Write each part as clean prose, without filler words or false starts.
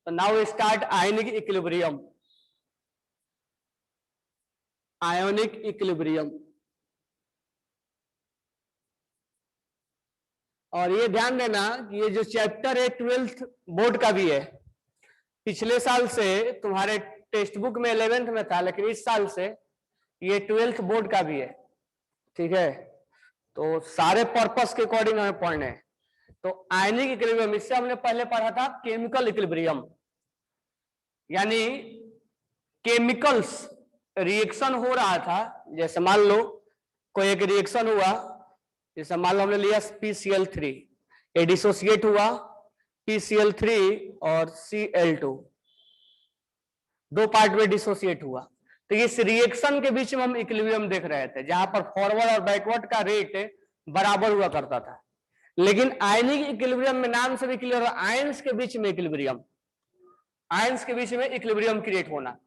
तो now start ionic equilibrium. Ionic equilibrium, और ये ध्यान देना कि ये जो चैप्टर है 12th बोर्ड का भी है। पिछले साल से तुम्हारे टेक्स्ट बुक में 11th में था, लेकिन इस साल से ये 12th बोर्ड का भी है। ठीक है, तो सारे पर्पस के अकॉर्डिंग हमें पढ़ने हैं। तो आयनिक इक्विलिब्रियम, इससे हमने पहले पढ़ा था केमिकल इक्विलिब्रियम, यानी केमिकल्स रिएक्शन हो रहा था। जैसे मान लो कोई एक रिएक्शन हुआ, जैसे मान लो हमने लिया PCl3, ये डिसोसिएट हुआ PCl3 और Cl2, दो पार्ट में डिसोसिएट हुआ। तो इस रिएक्शन के बीच में हम इक्विलिब्रियम देख रहे थे, जहां पर फॉरवर्ड और बैकवर्ड का रेट बराबर हुआ करता था। लेकिन आयनिक इक्विलिब्रियम में नाम से भी क्लियर, आयंस के बीच में इक्विलिब्रियम, आयंस के बीच में इक्विलिब्रियम क्रिएट होना।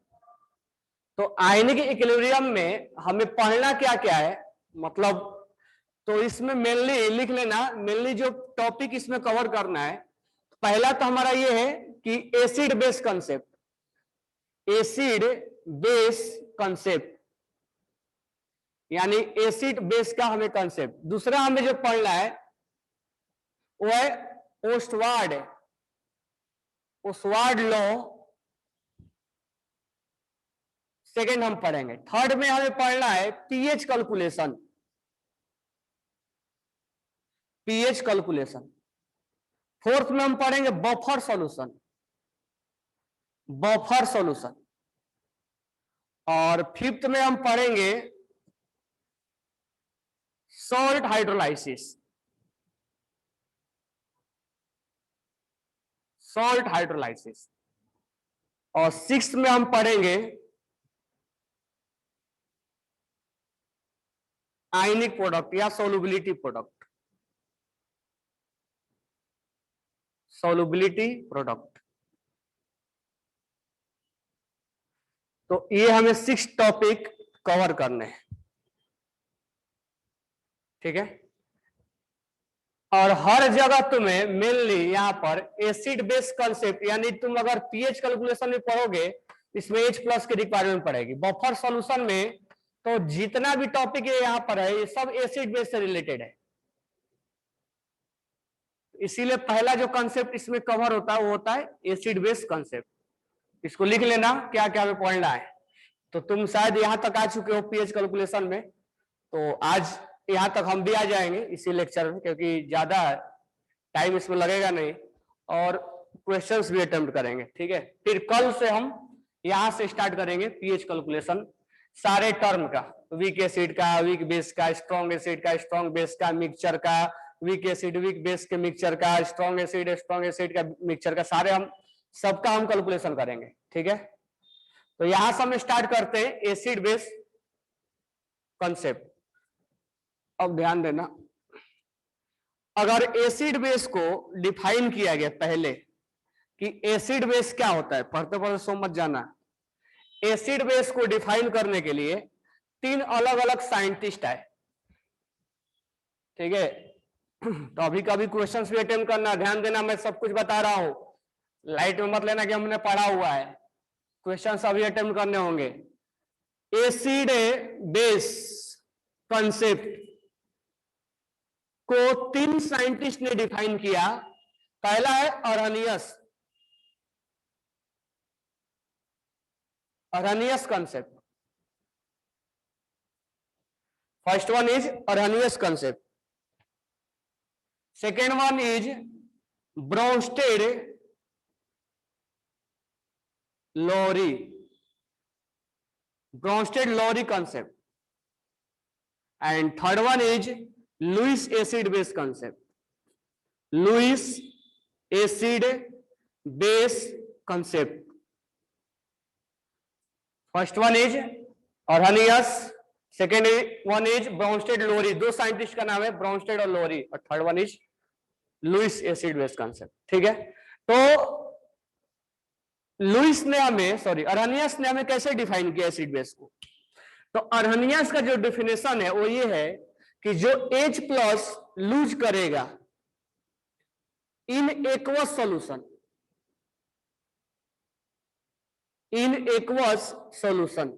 तो आयनिक इक्विलिब्रियम में हमें पढ़ना क्या क्या है, मतलब तो इसमें मेनली लिख लेना, मेनली जो टॉपिक इसमें कवर करना है, पहला तो हमारा ये है कि acid base concept, acid base concept, यानी एसिड बेस का हमें कंसेप्ट। दूसरा हमें जो पढ़ना है वो है ओस्टवार्ड, ओस्टवार्ड लॉ, सेकेंड हम पढ़ेंगे। थर्ड में हमें पढ़ना है pH calculation, pH calculation. Fourth में हम पढ़ेंगे बफर सॉल्यूशन, बफर सॉल्यूशन। और फिफ्थ में हम पढ़ेंगे सॉल्ट हाइड्रोलाइसिस, सॉल्ट हाइड्रोलाइसिस। और सिक्स्थ में हम पढ़ेंगे आयनिक प्रोडक्ट या सोलुबिलिटी प्रोडक्ट, सोलुबिलिटी प्रोडक्ट। तो ये हमें 6 टॉपिक कवर करने हैं। ठीक है, और हर जगह तुम्हें मेनली यहां पर एसिड बेस कंसेप्ट, यानी तुम अगर पीएच कैलकुलेशन में पढ़ोगे इसमें H+ की रिक्वायरमेंट पड़ेगी। बफर सॉल्यूशन में तो जितना भी टॉपिक है यहां पर है, ये सब एसिड बेस से रिलेटेड है। इसीलिए पहला जो कंसेप्ट इसमें कवर होता है वो होता है एसिड बेस कंसेप्ट। इसको लिख लेना क्या क्या हमें पढ़ना है। तो तुम शायद यहां तक आ चुके हो पीएच कैलकुलेशन में, तो आज यहां तक हम भी आ जाएंगे इसी लेक्चर में, क्योंकि ज्यादा टाइम इसमें लगेगा नहीं और क्वेश्चंस भी अटेम्प्ट करेंगे। ठीक है, फिर कल से हम यहां से स्टार्ट करेंगे पीएच कैलकुलेशन सारे टर्म का, वीक एसिड का, वीक बेस का, स्ट्रॉन्ग एसिड का, स्ट्रॉन्ग बेस का, मिक्सचर का, वीक एसिड वीक बेस के मिक्सचर का, स्ट्रॉन्ग एसिड का मिक्सचर का, सारे हम सबका हम कैलकुलेशन करेंगे। ठीक है, तो यहां से हम स्टार्ट करते हैं एसिड बेस कंसेप्ट। अब ध्यान देना, अगर एसिड बेस को डिफाइन किया गया पहले कि एसिड बेस क्या होता है, पढ़ते पढ़ते सो मत जाना। एसिड बेस को डिफाइन करने के लिए 3 अलग अलग साइंटिस्ट आए। ठीक है, तो अभी कभी क्वेश्चंस भी अटेम्प्ट करना, ध्यान देना, मैं सब कुछ बता रहा हूं, लाइट में मत लेना कि हमने पढ़ा हुआ है, क्वेश्चंस अभी अटेम्प्ट करने होंगे। एसिड बेस कंसेप्ट को 3 साइंटिस्ट ने डिफाइन किया। पहला है Arrhenius, Arrhenius concept, first one is Arrhenius concept. Second one is Bronsted Lowry, Bronsted Lowry concept. And third one is Lewis acid base concept, Lewis acid base concept. First one is Arrhenius, second one is Bronsted Lowry, 2 scientist का नाम है Bronsted और Lowry, और third one is Lewis acid base concept. ठीक है, तो Louis ने हमें, सॉरी अरनियस ने हमें कैसे डिफाइन किया एसिड बेस को। तो अरनियस का जो डेफिनेशन है वो ये है कि जो H+ लूज करेगा in aqueous solution, in aqueous solution,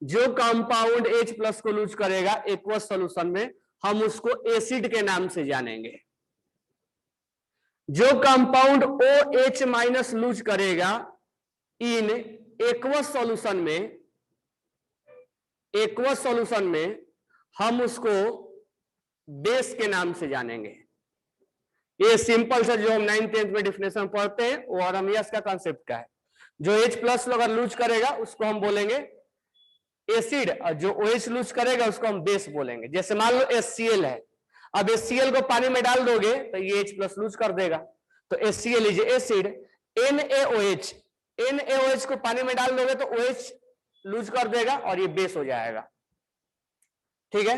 जो कंपाउंड H प्लस को लूज करेगा एक्वस सॉल्यूशन में, हम उसको एसिड के नाम से जानेंगे। जो कंपाउंड OH माइनस लूज करेगा इन एक्वस सॉल्यूशन में हम उसको बेस के नाम से जानेंगे। ये सिंपल सा जो हम 9th 10th में डिफिनेशन पढ़ते हैं वो आर्हेनियस का कंसेप्ट का है। जो H प्लस अगर लूज करेगा उसको हम बोलेंगे एसिड, और जो OH लूज करेगा उसको हम बेस बोलेंगे। जैसे मान लो HCl है, अब HCl को पानी में डाल दोगे तो ये H प्लस लूज कर देगा, तो HCl इज एसिड। NaOH को पानी में डाल दोगे तो OH लूज कर देगा और ये बेस हो जाएगा। ठीक है,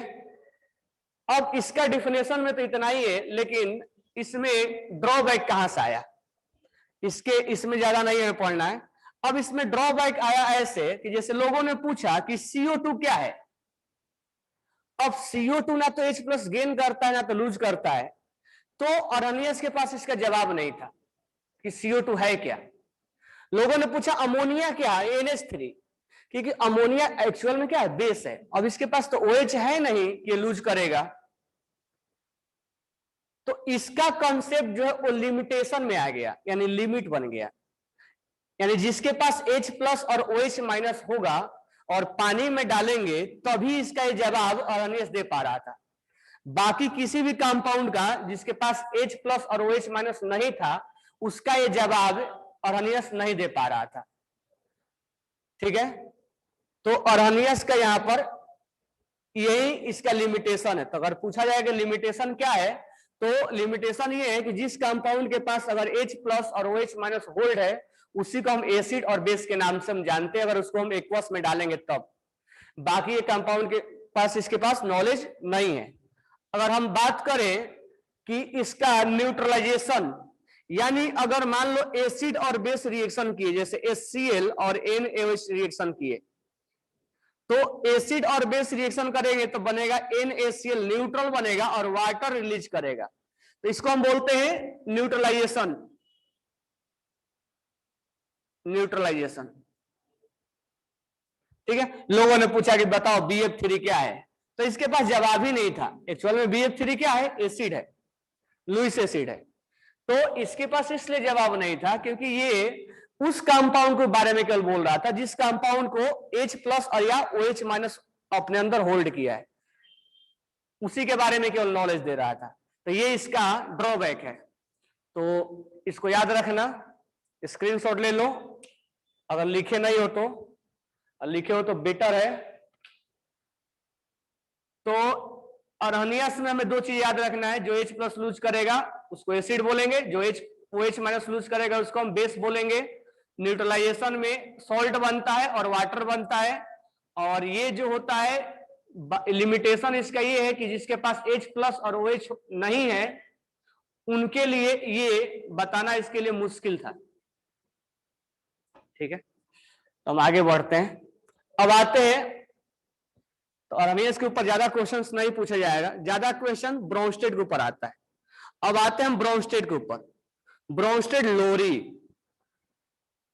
अब इसका डिफिनेशन में तो इतना ही है, लेकिन इसमें ड्रॉबैक कहां से आया, इसमें ज्यादा नहीं है पढ़ना है। अब इसमें ड्रॉबैक आया ऐसे कि जैसे लोगों ने पूछा कि CO2 क्या है। अब CO2 ना तो H प्लस गेन करता है ना तो लूज करता है, तो आर्हेनियस के पास इसका जवाब नहीं था कि CO2 है क्या। लोगों ने पूछा अमोनिया क्या है, NH3, क्योंकि अमोनिया एक्चुअल में क्या है, बेस है। अब इसके पास तो OH है नहीं कि लूज करेगा, तो इसका कंसेप्ट जो है वो लिमिटेशन में आ गया, यानी लिमिट बन गया। यानी जिसके पास H प्लस और OH माइनस होगा और पानी में डालेंगे तभी इसका ये जवाब आर्हेनियस दे पा रहा था। बाकी किसी भी कंपाउंड का जिसके पास H प्लस और OH माइनस नहीं था उसका ये जवाब आर्हेनियस नहीं दे पा रहा था। ठीक है, तो आर्हेनियस का यहां पर यही इसका लिमिटेशन है। तो अगर पूछा जाए कि लिमिटेशन क्या है, तो लिमिटेशन ये है कि जिस कंपाउंड के पास अगर H प्लस और OH माइनस होल्ड है उसी को हम एसिड और बेस के नाम से हम जानते हैं, अगर उसको हम एक्वस में डालेंगे तब। बाकी ये कंपाउंड के पास इसके पास नॉलेज नहीं है। अगर हम बात करें कि इसका न्यूट्रलाइजेशन, यानी अगर मान लो एसिड और बेस रिएक्शन किए, जैसे HCl और NaOH रिएक्शन किए, तो एसिड और बेस रिएक्शन करेंगे तो बनेगा NaCl, न्यूट्रल बनेगा और वाटर रिलीज करेगा, तो इसको हम बोलते हैं न्यूट्रलाइजेशन। ठीक है, लोगों ने पूछा कि बताओ BF3 क्या है, तो इसके पास जवाब ही नहीं था। एक्चुअल में BF3 क्या है, एसिड है, लुईस एसिड है। तो इसके पास इसलिए जवाब नहीं था क्योंकि ये उस कंपाउंड के बारे में केवल बोल रहा था जिस कंपाउंड को H प्लस और या OH माइनस अपने अंदर होल्ड किया है, उसी के बारे में केवल नॉलेज दे रहा था। तो ये इसका ड्रॉबैक है, तो इसको याद रखना, स्क्रीनशॉट ले लो। अगर लिखे नहीं हो तो, लिखे हो तो बेटर है। तो आर्हेनियस में हमें दो चीज याद रखना है, जो H प्लस लूज करेगा उसको एसिड बोलेंगे, जो OH माइनस लूज करेगा उसको हम बेस बोलेंगे। न्यूट्रलाइजेशन में सॉल्ट बनता है और वाटर बनता है, और ये जो होता है लिमिटेशन इसका ये है कि जिसके पास H प्लस और OH नहीं है उनके लिए ये बताना इसके लिए मुश्किल था। ठीक है, तो हम आगे बढ़ते हैं। अब आते हैं, तो आर्हेनियस के ऊपर ज्यादा क्वेश्चंस नहीं पूछा जाएगा, ज्यादा क्वेश्चन ब्रोंस्टेड के ऊपर आता है। अब आते हैं हम ब्रोंस्टेड के ऊपर। ब्रोंस्टेड लोरी,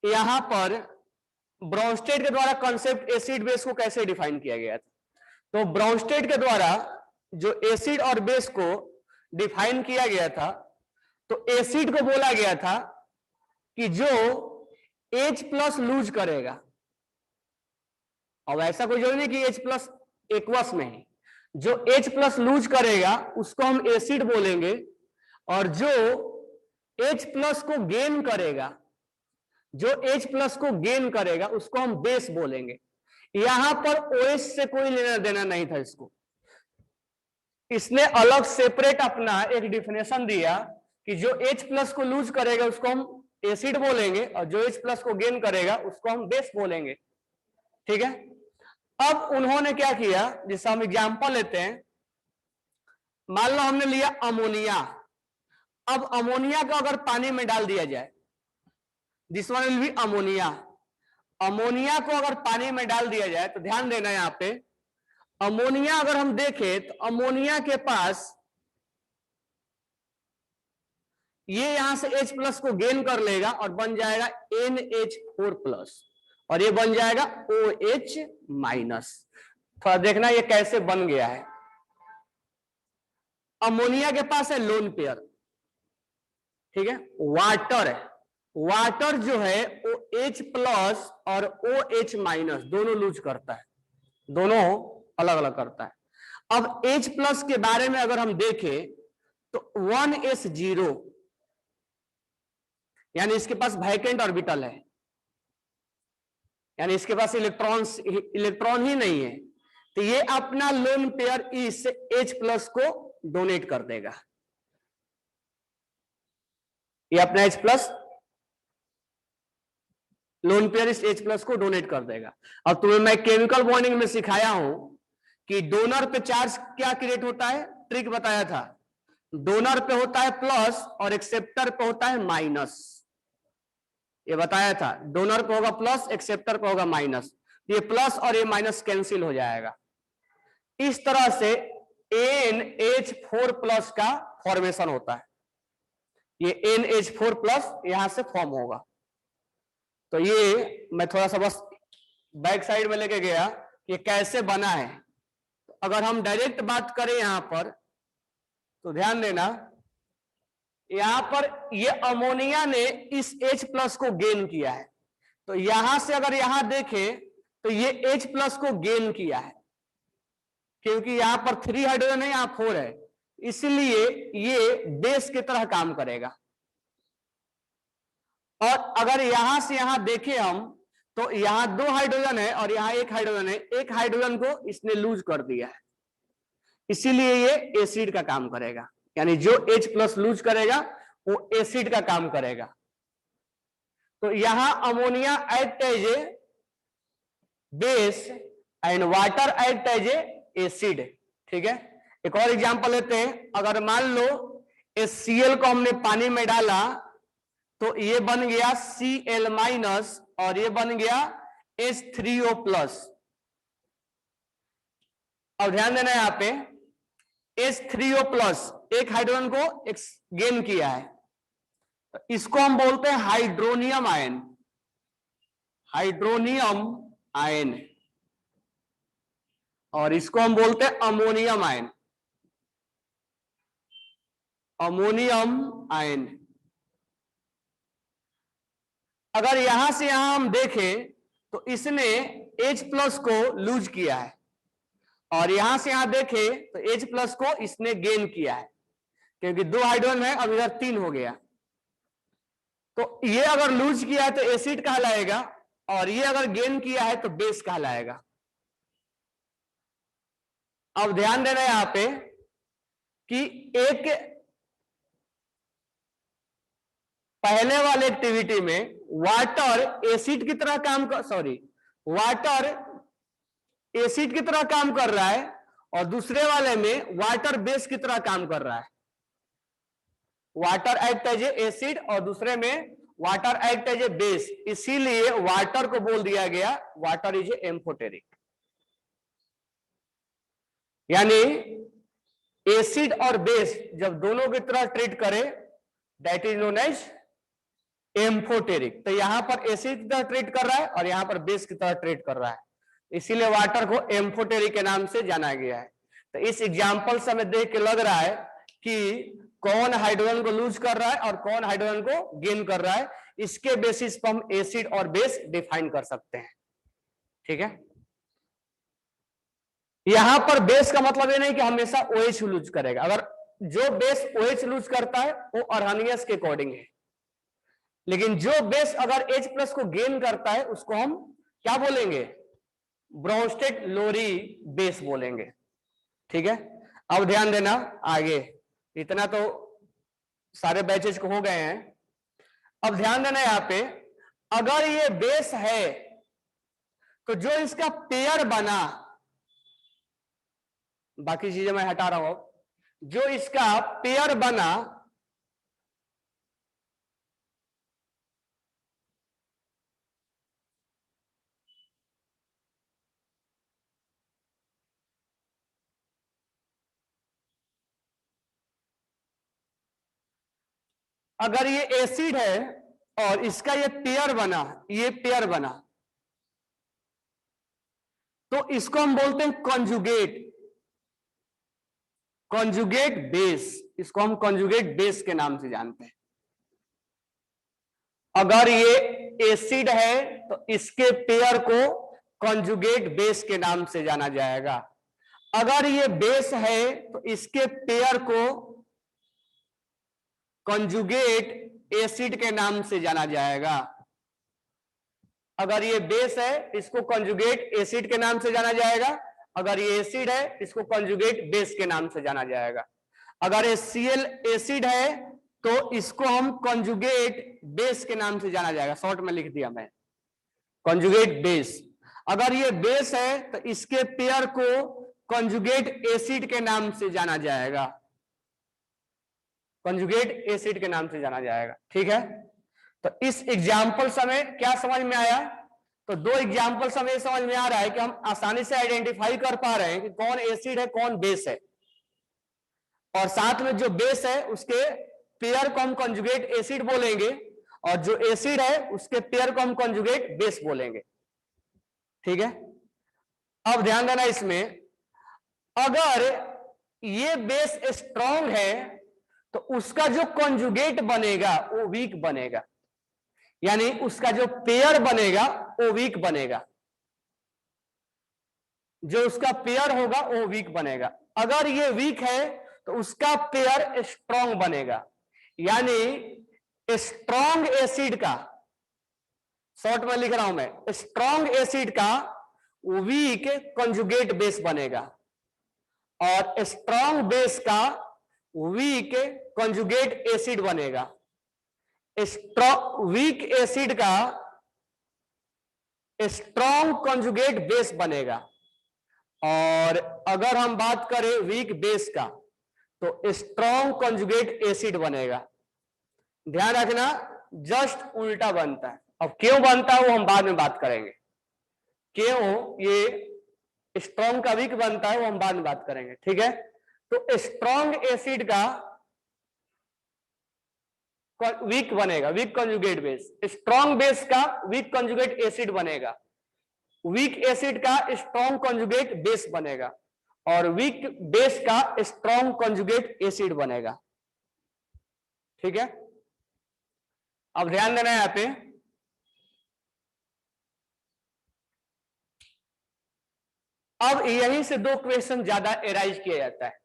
यहां पर ब्रोंस्टेड के द्वारा कंसेप्ट एसिड बेस को कैसे डिफाइन किया गया था, तो ब्रोंस्टेड के द्वारा जो एसिड और बेस को डिफाइन किया गया था, तो एसिड को बोला गया था कि जो H प्लस लूज करेगा, अब ऐसा कोई जरूरी नहीं कि H प्लस एक्वस में ही, जो H प्लस लूज करेगा उसको हम एसिड बोलेंगे, और जो H प्लस को गेन करेगा, जो H प्लस को गेन करेगा उसको हम बेस बोलेंगे। यहां पर OH से कोई लेना देना नहीं था इसको, इसने अलग सेपरेट अपना एक डिफिनेशन दिया कि जो H प्लस को लूज करेगा उसको हम एसिड बोलेंगे, और जो H प्लस को गेन करेगा उसको हम बेस बोलेंगे। ठीक है, अब उन्होंने क्या किया, जिसका हम एग्जांपल लेते हैं। मान लो हमने लिया अमोनिया, अब अमोनिया को अगर पानी में डाल दिया जाए, this one will be ammonia, ammonia को अगर पानी में डाल दिया जाए तो ध्यान देना यहां पे, अमोनिया अगर हम देखें तो अमोनिया के पास ये यहां से H प्लस को गेन कर लेगा और बन जाएगा NH4 प्लस, और ये बन जाएगा OH माइनस। थोड़ा देखना ये कैसे बन गया है। अमोनिया के पास है लोन पेयर, ठीक है, वाटर है, वाटर जो है वो H प्लस और OH माइनस दोनों लूज करता है, दोनों अलग अलग करता है। अब H प्लस के बारे में अगर हम देखें तो 1s0, यानी इसके पास वैकेंट ऑर्बिटल है, यानी इसके पास इलेक्ट्रॉन ही नहीं है, तो ये अपना लोन पेयर इस H प्लस को डोनेट कर देगा। ये अपना H प्लस लोन पेयर इस H प्लस को डोनेट कर देगा। अब तुम्हें मैं केमिकल बॉन्डिंग में सिखाया हूं कि डोनर पे चार्ज क्या क्रिएट होता है, ट्रिक बताया था। डोनर पे होता है प्लस और एक्सेप्टर पे होता है माइनस, ये बताया था। डोनर पे होगा प्लस, एक्सेप्टर पे होगा माइनस, ये प्लस और ये माइनस कैंसिल हो जाएगा। इस तरह से NH4 प्लस का फॉर्मेशन होता है, ये NH4 प्लस यहां से फॉर्म होगा। तो ये मैं थोड़ा सा बस बैक साइड में लेके गया, ये कैसे बना है। तो अगर हम डायरेक्ट बात करें यहां पर तो ध्यान देना, यहां पर ये अमोनिया ने इस H प्लस को गेन किया है, तो यहां से अगर यहां देखें तो ये H प्लस को गेन किया है, क्योंकि यहां पर 3 हाइड्रोजन है, यहां 4 है, इसलिए ये बेस की तरह काम करेगा। और अगर यहां से यहां देखें हम तो यहां 2 हाइड्रोजन है और यहां 1 हाइड्रोजन है, 1 हाइड्रोजन को इसने लूज कर दिया है, इसीलिए ये एसिड का काम करेगा। यानी जो H प्लस लूज करेगा वो एसिड का काम करेगा। तो यहां ammonia act as a base and water act as a acid, ठीक है। एक और एग्जांपल लेते हैं। अगर मान लो HCl को हमने पानी में डाला तो ये बन गया Cl माइनस और ये बन गया H3O प्लस। अब ध्यान देना यहां पे H3O प्लस एक हाइड्रोजन को गेन किया है, तो इसको हम बोलते हैं हाइड्रोनियम आयन, हाइड्रोनियम आयन, और इसको हम बोलते हैं अमोनियम आयन, अमोनियम आयन। अगर यहां से यहां हम देखें तो इसने H प्लस को लूज किया है, और यहां से यहां देखें तो H प्लस को इसने गेन किया है, क्योंकि 2 हाइड्रोजन है, अब इधर 3 हो गया। तो ये अगर लूज किया है तो एसिड कहलाएगा, और ये अगर गेन किया है तो बेस कहलाएगा। अब ध्यान देना यहां पे कि एक पहले वाले एक्टिविटी में वाटर एसिड की तरह काम कर, वाटर एसिड की तरह काम कर रहा है, और दूसरे वाले में वाटर बेस की तरह काम कर रहा है। Water act as a acid और दूसरे में water act as a base, इसीलिए वाटर को बोल दिया गया वाटर इज ए एम्फोटेरिक। यानी एसिड और बेस जब दोनों की तरह ट्रीट करे that is known as amphoteric. तो यहां पर एसिड की तरह ट्रीट कर रहा है और यहां पर बेस की तरह ट्रीट कर रहा है, इसीलिए वाटर को एम्फोटेरिक के नाम से जाना गया है। तो इस एग्जाम्पल से हमें देख के लग रहा है कि कौन हाइड्रोजन को लूज कर रहा है और कौन हाइड्रोजन को गेन कर रहा है, इसके बेसिस पर हम एसिड और बेस डिफाइन कर सकते हैं, ठीक है। यहां पर बेस का मतलब ये नहीं कि हमेशा OH लूज करेगा, अगर जो बेस OH लूज करता है वो अर्हानियस के अकॉर्डिंग है, लेकिन जो बेस अगर H प्लस को गेन करता है उसको हम क्या बोलेंगे, ब्रोंस्टेड लोरी बेस बोलेंगे, ठीक है। अब ध्यान देना आगे, इतना तो सारे बैचेज को हो गए हैं। अब ध्यान देना यहां पे, अगर ये बेस है तो जो इसका पेयर बना, बाकी चीजें मैं हटा रहा हूं, जो इसका पेयर बना अगर ये एसिड है और इसका ये पेयर बना, ये पेयर बना, तो इसको हम बोलते हैं कॉन्जुगेट, कॉन्जुगेट बेस। इसको हम कॉन्जुगेट बेस के नाम से जानते हैं। अगर ये एसिड है तो इसके पेयर को कॉन्जुगेट बेस के नाम से जाना जाएगा। अगर ये बेस है तो इसके पेयर को कॉन्जुगेट एसिड के नाम से जाना जाएगा। अगर ये बेस है इसको कॉन्जुगेट एसिड के नाम से जाना जाएगा। अगर ये एसिड है इसको कॉन्जुगेट बेस के नाम से जाना जाएगा। अगर HCl एसिड है तो इसको हम कॉन्जुगेट बेस के नाम से जाना जाएगा। शॉर्ट में लिख दिया मैं, कॉन्जुगेट बेस। अगर ये बेस है तो इसके पेयर को कॉन्जुगेट एसिड के नाम से जाना जाएगा, कॉन्जुगेट एसिड के नाम से जाना जाएगा। ठीक है, तो इस एग्जाम्पल समय क्या समझ में आया? तो दो एग्जाम्पल समय समझ में आ रहा है कि हम आसानी से आइडेंटिफाई कर पा रहे हैं कि कौन एसिड है कौन बेस है, और साथ में जो बेस है उसके पेयर को हम कॉन्जुगेट एसिड बोलेंगे और जो एसिड है उसके पेयर को हम कॉन्जुगेट बेस बोलेंगे। ठीक है, अब ध्यान देना इसमें, अगर ये बेस स्ट्रॉन्ग है तो उसका जो कॉन्जुगेट बनेगा वो वीक बनेगा, यानी उसका जो पेयर बनेगा वो वीक बनेगा, जो उसका पेयर होगा वो वीक बनेगा। अगर ये वीक है तो उसका पेयर स्ट्रॉन्ग बनेगा, यानी स्ट्रॉन्ग एसिड का, शॉर्ट में लिख रहा हूं मैं, स्ट्रॉन्ग एसिड का वीक कॉन्जुगेट बेस बनेगा और स्ट्रॉन्ग बेस का वीक कॉन्जुगेट एसिड बनेगा। वीक एसिड का स्ट्रॉन्ग कॉन्जुगेट बेस बनेगा, और अगर हम बात करें वीक बेस का तो स्ट्रॉन्ग कॉन्जुगेट एसिड बनेगा। ध्यान रखना, जस्ट उल्टा बनता है। अब क्यों बनता है वो हम बाद में बात करेंगे, क्यों ये स्ट्रॉन्ग का वीक बनता है वो हम बाद में बात करेंगे। ठीक है, तो स्ट्रॉन्ग एसिड का वीक बनेगा, weak conjugate base. Strong base का वीक कॉन्जुगेट एसिड बनेगा, वीक एसिड का स्ट्रॉन्ग कॉन्जुगेट बेस बनेगा, और वीक बेस का स्ट्रॉन्ग कॉन्जुगेट एसिड बनेगा। ठीक है, अब ध्यान देना है यहां पे, अब यहीं से दो क्वेश्चन ज्यादा एराइज किया जाता है।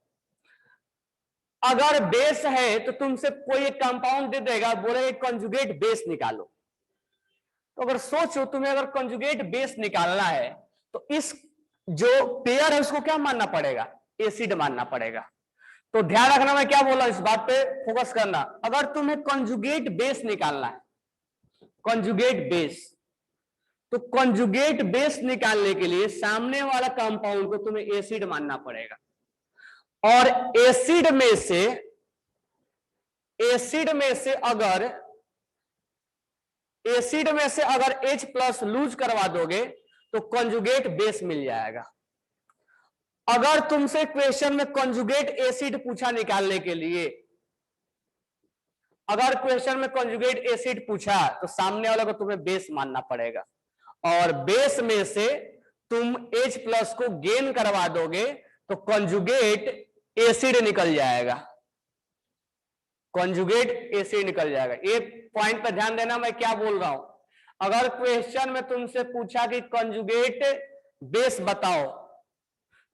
अगर बेस है तो तुमसे कोई एक कंपाउंड दे देगा, बोले कॉन्जुगेट बेस निकालो। तो अगर सोचो तुम्हें अगर कॉन्जुगेट बेस निकालना है तो इस जो पेयर है उसको क्या मानना पड़ेगा? एसिड मानना पड़ेगा। तो ध्यान रखना, मैं क्या बोला इस बात पे फोकस करना। अगर तुम्हें कॉन्जुगेट बेस निकालना है, कॉन्जुगेट बेस, तो कॉन्जुगेट बेस निकालने के लिए सामने वाला कंपाउंड को तुम्हें एसिड मानना पड़ेगा, और एसिड में से अगर H+ लूज करवा दोगे तो कॉन्जुगेट बेस मिल जाएगा। अगर तुमसे क्वेश्चन में कॉन्जुगेट एसिड पूछा निकालने के लिए, अगर क्वेश्चन में कॉन्जुगेट एसिड पूछा तो सामने वाले को तुम्हें बेस मानना पड़ेगा, और बेस में से तुम H+ को गेन करवा दोगे तो कॉन्जुगेट एसिड निकल जाएगा, कॉन्जुगेट एसिड निकल जाएगा। एक पॉइंट पर ध्यान देना मैं क्या बोल रहा हूं। अगर क्वेश्चन में तुमसे पूछा कि कॉन्जुगेट बेस बताओ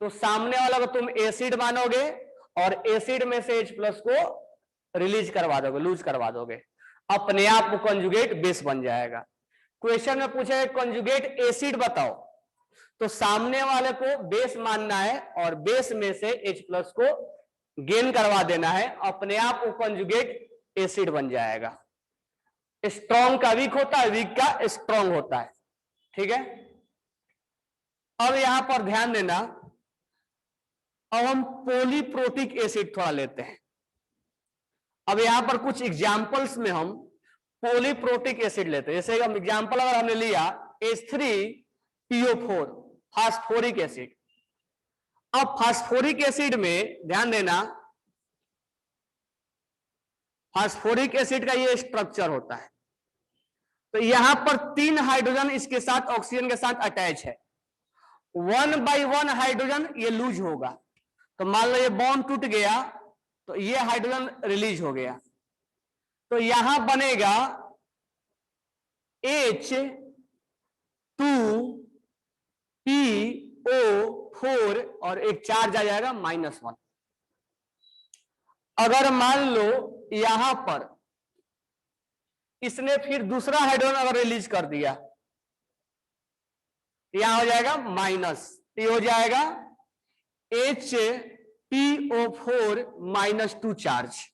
तो सामने वाला को तुम एसिड मानोगे और एसिड में से H+ को रिलीज करवा दोगे, लूज करवा दोगे, अपने आप वो कॉन्जुगेट बेस बन जाएगा। क्वेश्चन में पूछा कॉन्जुगेट एसिड बताओ तो सामने वाले को बेस मानना है और बेस में से H+ को गेन करवा देना है, अपने आप वो कॉन्जुगेट एसिड बन जाएगा। स्ट्रॉन्ग का वीक होता है, वीक का स्ट्रॉन्ग होता है। ठीक है, अब यहां पर ध्यान देना, अब हम पॉलीप्रोटिक एसिड थोड़ा लेते हैं। अब यहां पर कुछ एग्जांपल्स में हम पॉलीप्रोटिक एसिड लेते हैं। जैसे हम एग्जांपल अगर हमने लिया H3PO4 फास्फोरिक एसिड। अब फास्फोरिक एसिड में ध्यान देना, फास्फोरिक एसिड का ये स्ट्रक्चर होता है। तो यहां पर 3 हाइड्रोजन इसके साथ ऑक्सीजन के साथ अटैच है, 1 बाई 1 हाइड्रोजन ये लूज होगा। तो मान लो ये बॉन्ड टूट गया तो ये हाइड्रोजन रिलीज हो गया, तो यहां बनेगा H2PO4 और एक चार्ज आ जाएगा -1। अगर मान लो यहां पर इसने फिर दूसरा हाइड्रोजन अगर रिलीज कर दिया, यहां हो जाएगा माइनस, ये हो जाएगा HPO4 -2 चार्ज।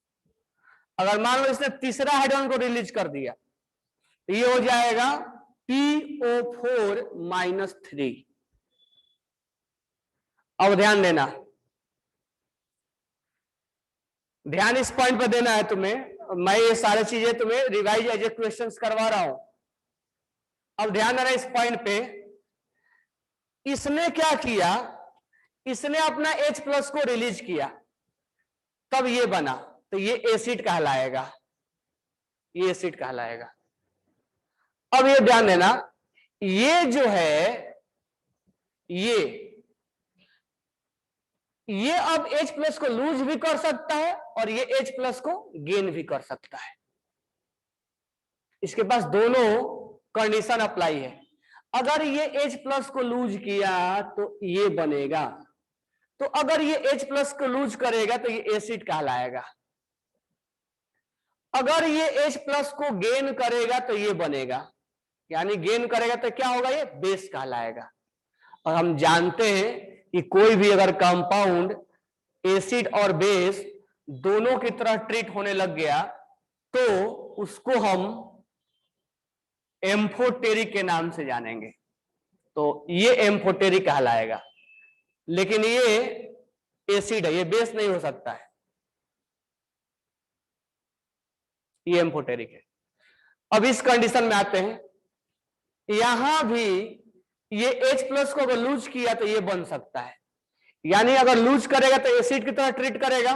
अगर मान लो इसने तीसरा हाइड्रोजन को रिलीज कर दिया तो ये हो जाएगा PO4 -3। अब ध्यान देना, ध्यान इस पॉइंट पर देना है तुम्हें, मैं ये सारी चीजें तुम्हें रिवाइज एज ए क्वेश्चंस करवा रहा हूं। अब ध्यान देना इस पॉइंट पे, इसने क्या किया, इसने अपना H+ को रिलीज किया तब ये बना, तो ये एसिड कहलाएगा, ये एसिड कहलाएगा। अब ये ध्यान देना, ये जो है ये अब H+ को लूज भी कर सकता है और ये H+ को गेन भी कर सकता है। इसके पास दोनों कंडीशन अप्लाई है। अगर ये H+ को लूज किया तो ये बनेगा, तो अगर ये H+ को लूज करेगा तो ये एसिड कहलाएगा। अगर ये H+ को गेन करेगा तो ये बनेगा, यानी गेन करेगा तो क्या होगा, ये बेस कहलाएगा। और हम जानते हैं कि कोई भी अगर कंपाउंड एसिड और बेस दोनों की तरह ट्रीट होने लग गया तो उसको हम एम्फोटेरिक के नाम से जानेंगे। तो ये एम्फोटेरिक कहलाएगा, लेकिन ये एसिड है, ये बेस नहीं हो सकता है, ये एम्फोटेरिक है। अब इस कंडीशन में आते हैं, यहां भी ये H+ को अगर लूज किया तो ये बन सकता है, यानी अगर लूज करेगा तो एसिड की तरह ट्रीट करेगा।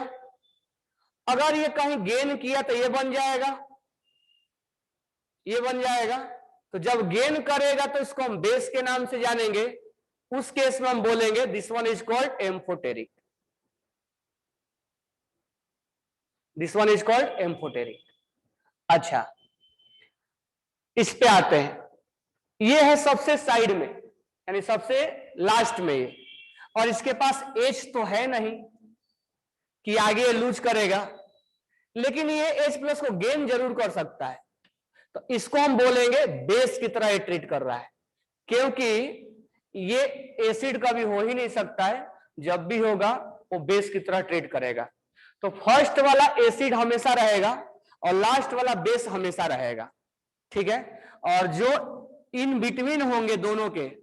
अगर ये कहीं गेन किया तो ये बन जाएगा, ये बन जाएगा। तो जब गेन करेगा तो इसको हम बेस के नाम से जानेंगे, उस केस में हम बोलेंगे this one is called amphoteric, this one is called amphoteric. अच्छा, इस पे आते हैं, ये है सबसे साइड में, यानी सबसे लास्ट में ये, और इसके पास H तो है नहीं कि आगे लूज करेगा, लेकिन ये H+ को गेन जरूर कर सकता है। तो इसको हम बोलेंगे बेस की तरह ये ट्रीट कर रहा है, क्योंकि ये एसिड का भी हो ही नहीं सकता है, जब भी होगा वो बेस की तरह ट्रीट करेगा। तो फर्स्ट वाला एसिड हमेशा रहेगा और लास्ट वाला बेस हमेशा रहेगा, ठीक है। और जो इन बिटवीन होंगे दोनों के,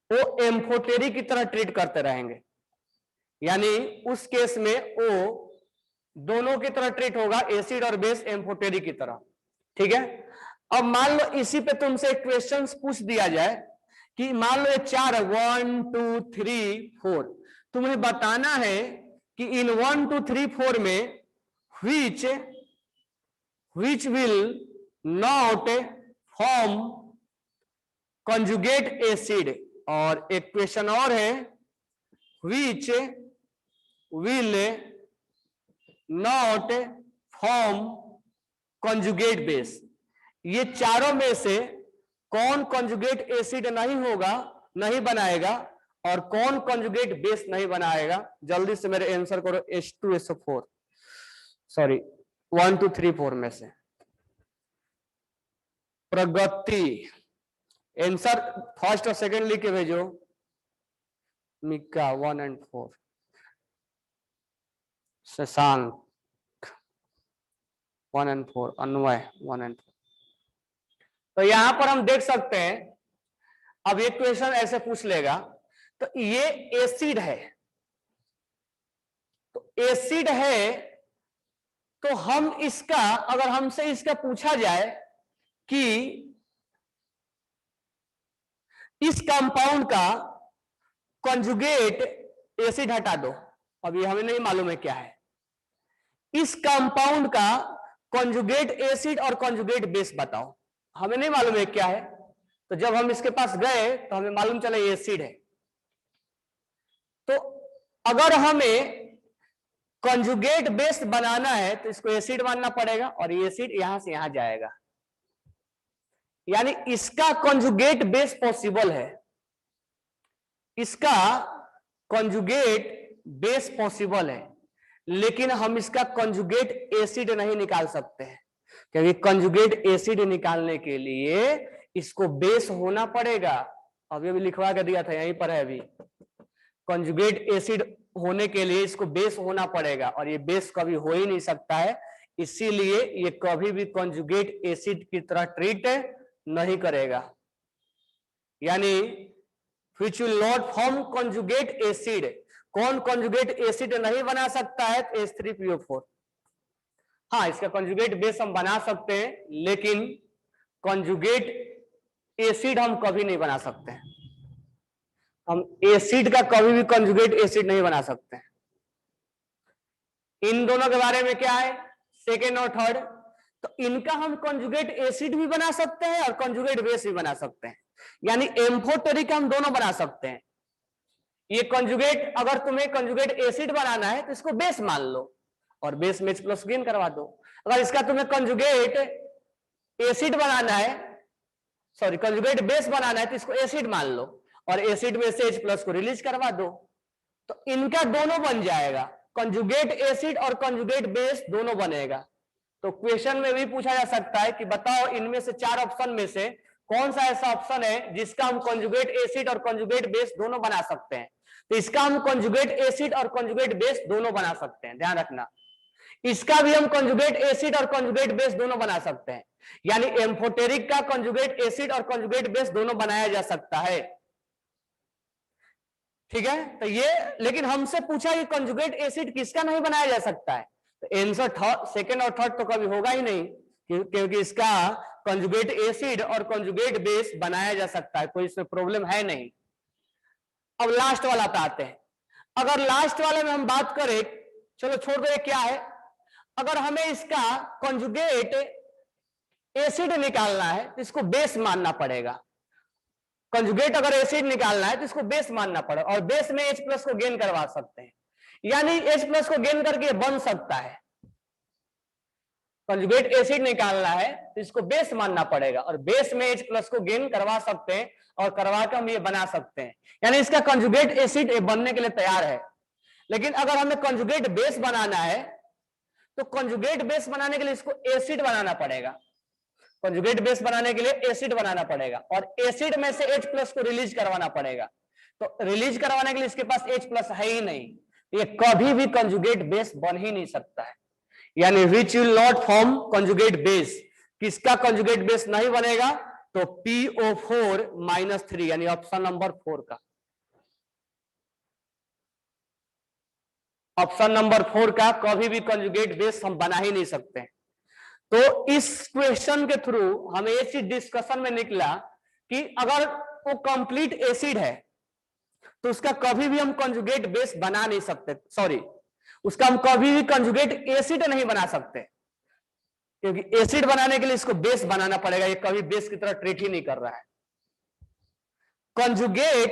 वो एम्फोटेरिक की तरह ट्रीट करते रहेंगे, यानी उस केस में वो दोनों की तरह ट्रीट होगा, एसिड और बेस एम्फोटेरिक की तरह, ठीक है। अब मान लो इसी पे तुमसे क्वेश्चंस पूछ दिया जाए कि मान लो ये 4 1 2 3 4, तुम्हें बताना है कि इन 1 2 3 4 में which will not form conjugate acid, और एक क्वेश्चन और है which will not form conjugate base। ये चारों में से कौन conjugate acid नहीं होगा, नहीं बनाएगा, और कौन conjugate base नहीं बनाएगा? जल्दी से मेरे आंसर करो, H2SO4, सॉरी 1 2 3 4 में से प्रगति, आंसर फर्स्ट और सेकंड लिख के भेजो। मिक्का 1 और 4, शशांक 1 और 4, अन्वय 1 और 4। तो यहां पर हम देख सकते हैं, अब ये क्वेश्चन ऐसे पूछ लेगा, तो ये एसिड है, तो एसिड है तो हम इसका, अगर हमसे इसका पूछा जाए कि इस कंपाउंड का कॉन्जुगेट, एसिड हटा दो, अब ये हमें नहीं मालूम है क्या है, इस कंपाउंड का कॉन्जुगेट एसिड और कॉन्जुगेट बेस बताओ। हमें नहीं मालूम है क्या है, तो जब हम इसके पास गए तो हमें मालूम चला ये एसिड है। तो अगर हमें कॉन्जुगेट बेस बनाना है तो इसको एसिड मानना पड़ेगा और ये एसिड यहां से यहां जाएगा, यानी इसका कॉन्जुगेट बेस पॉसिबल है, इसका कॉन्जुगेट बेस पॉसिबल है, लेकिन हम इसका कॉन्जुगेट एसिड नहीं निकाल सकते हैं, क्योंकि कॉन्जुगेट एसिड निकालने के लिए इसको बेस होना पड़ेगा। अभी अभी लिखवा कर दिया था, यहीं पर है अभी। कॉन्जुगेट एसिड होने के लिए इसको बेस होना पड़ेगा और ये बेस कभी हो ही नहीं सकता है, इसीलिए ये कभी भी कॉन्जुगेट एसिड की तरह ट्रीट नहीं करेगा, यानी which will not form conjugate acid। कौन कॉन्जुगेट एसिड नहीं बना सकता है? तो H3PO4। हाँ, इसका कॉन्जुगेट बेस हम बना सकते हैं, लेकिन कॉन्जुगेट एसिड हम कभी नहीं बना सकते हैं। हम एसिड का कभी भी कॉन्जुगेट एसिड नहीं बना सकते हैं। इन दोनों के बारे में क्या है, सेकेंड और थर्ड, तो इनका हम कॉन्जुगेट एसिड भी बना सकते हैं और कॉन्जुगेट बेस भी बना सकते हैं, यानी एम्फोटेरिक हम दोनों बना सकते हैं। ये कॉन्जुगेट, अगर तुम्हें कॉन्जुगेट एसिड बनाना है तो इसको बेस मान लो और बेस में H+ गेन करवा दो। अगर इसका तुम्हें कॉन्जुगेट एसिड बनाना है, सॉरी कॉन्जुगेट बेस बनाना है, तो इसको एसिड मान लो और एसिड में से H+ को रिलीज करवा दो, तो इनका दोनों बन जाएगा, कॉन्जुगेट एसिड और कॉन्जुगेट बेस दोनों बनेगा। तो क्वेश्चन में भी पूछा जा सकता है कि बताओ इनमें से 4 ऑप्शन में से कौन सा ऐसा ऑप्शन है जिसका हम कॉन्जुगेट एसिड और कॉन्जुगेट बेस दोनों बना सकते हैं। तो इसका हम कॉन्जुगेट एसिड और कॉन्जुगेट बेस दोनों बना सकते हैं, ध्यान रखना। इसका भी हम कॉन्जुगेट एसिड और कॉन्जुगेट बेस दोनों बना सकते हैं, यानी एम्फोटेरिक का कॉन्जुगेट एसिड और कॉन्जुगेट बेस दोनों बनाया जा सकता है, ठीक है। तो ये, लेकिन हमसे पूछा कि कॉन्जुगेट एसिड किसका नहीं बनाया जा सकता है, तो आंसर सेकंड और थर्ड तो कभी होगा ही नहीं, क्योंकि इसका कॉन्जुगेट एसिड और कॉन्जुगेट बेस बनाया जा सकता है, कोई इसमें प्रॉब्लम है नहीं। अब लास्ट वाला पे आते हैं। अगर लास्ट वाले में हम बात करें, चलो छोड़ दो ये क्या है, अगर हमें इसका कॉन्जुगेट एसिड निकालना है तो इसको बेस मानना पड़ेगा। कंजुगेट अगर एसिड निकालना है तो इसको बेस मानना पड़ेगा और बेस में H+ को गेन करवा सकते हैं, यानी H+ को गेन करके बन सकता है। कंजुगेट एसिड निकालना है तो इसको बेस मानना पड़ेगा और बेस में H+ को गेन करवा सकते हैं और करवा कर हम ये बना सकते हैं, यानी इसका कंजुगेट एसिड बनने के लिए तैयार है। लेकिन अगर हमें कंजुगेट बेस बनाना है तो कंजुगेट बेस बनाने के लिए इसको एसिड बनाना पड़ेगा, कंजुगेट बेस बनाने के लिए एसिड बनाना पड़ेगा और एसिड में से H+ को रिलीज करवाना पड़ेगा। तो रिलीज करवाने के लिए इसके पास H+ है ही नहीं, ये कभी भी कंजुगेट बेस बन ही नहीं सकता है, यानी which will not form conjugate base. किसका कंजुगेट बेस नहीं बनेगा? तो PO4-3, यानी ऑप्शन नंबर 4 का, ऑप्शन नंबर 4 का कभी भी कंजुगेट बेस हम बना ही नहीं सकते। तो इस क्वेश्चन के थ्रू हमें ये चीज डिस्कशन में निकला कि अगर वो कंप्लीट एसिड है तो उसका कभी भी हम कंजुगेट बेस बना नहीं सकते, सॉरी उसका हम कभी भी कंजुगेट एसिड नहीं बना सकते, क्योंकि एसिड बनाने के लिए इसको बेस बनाना पड़ेगा, ये कभी बेस की तरह ट्रीट ही नहीं कर रहा है। कंजुगेट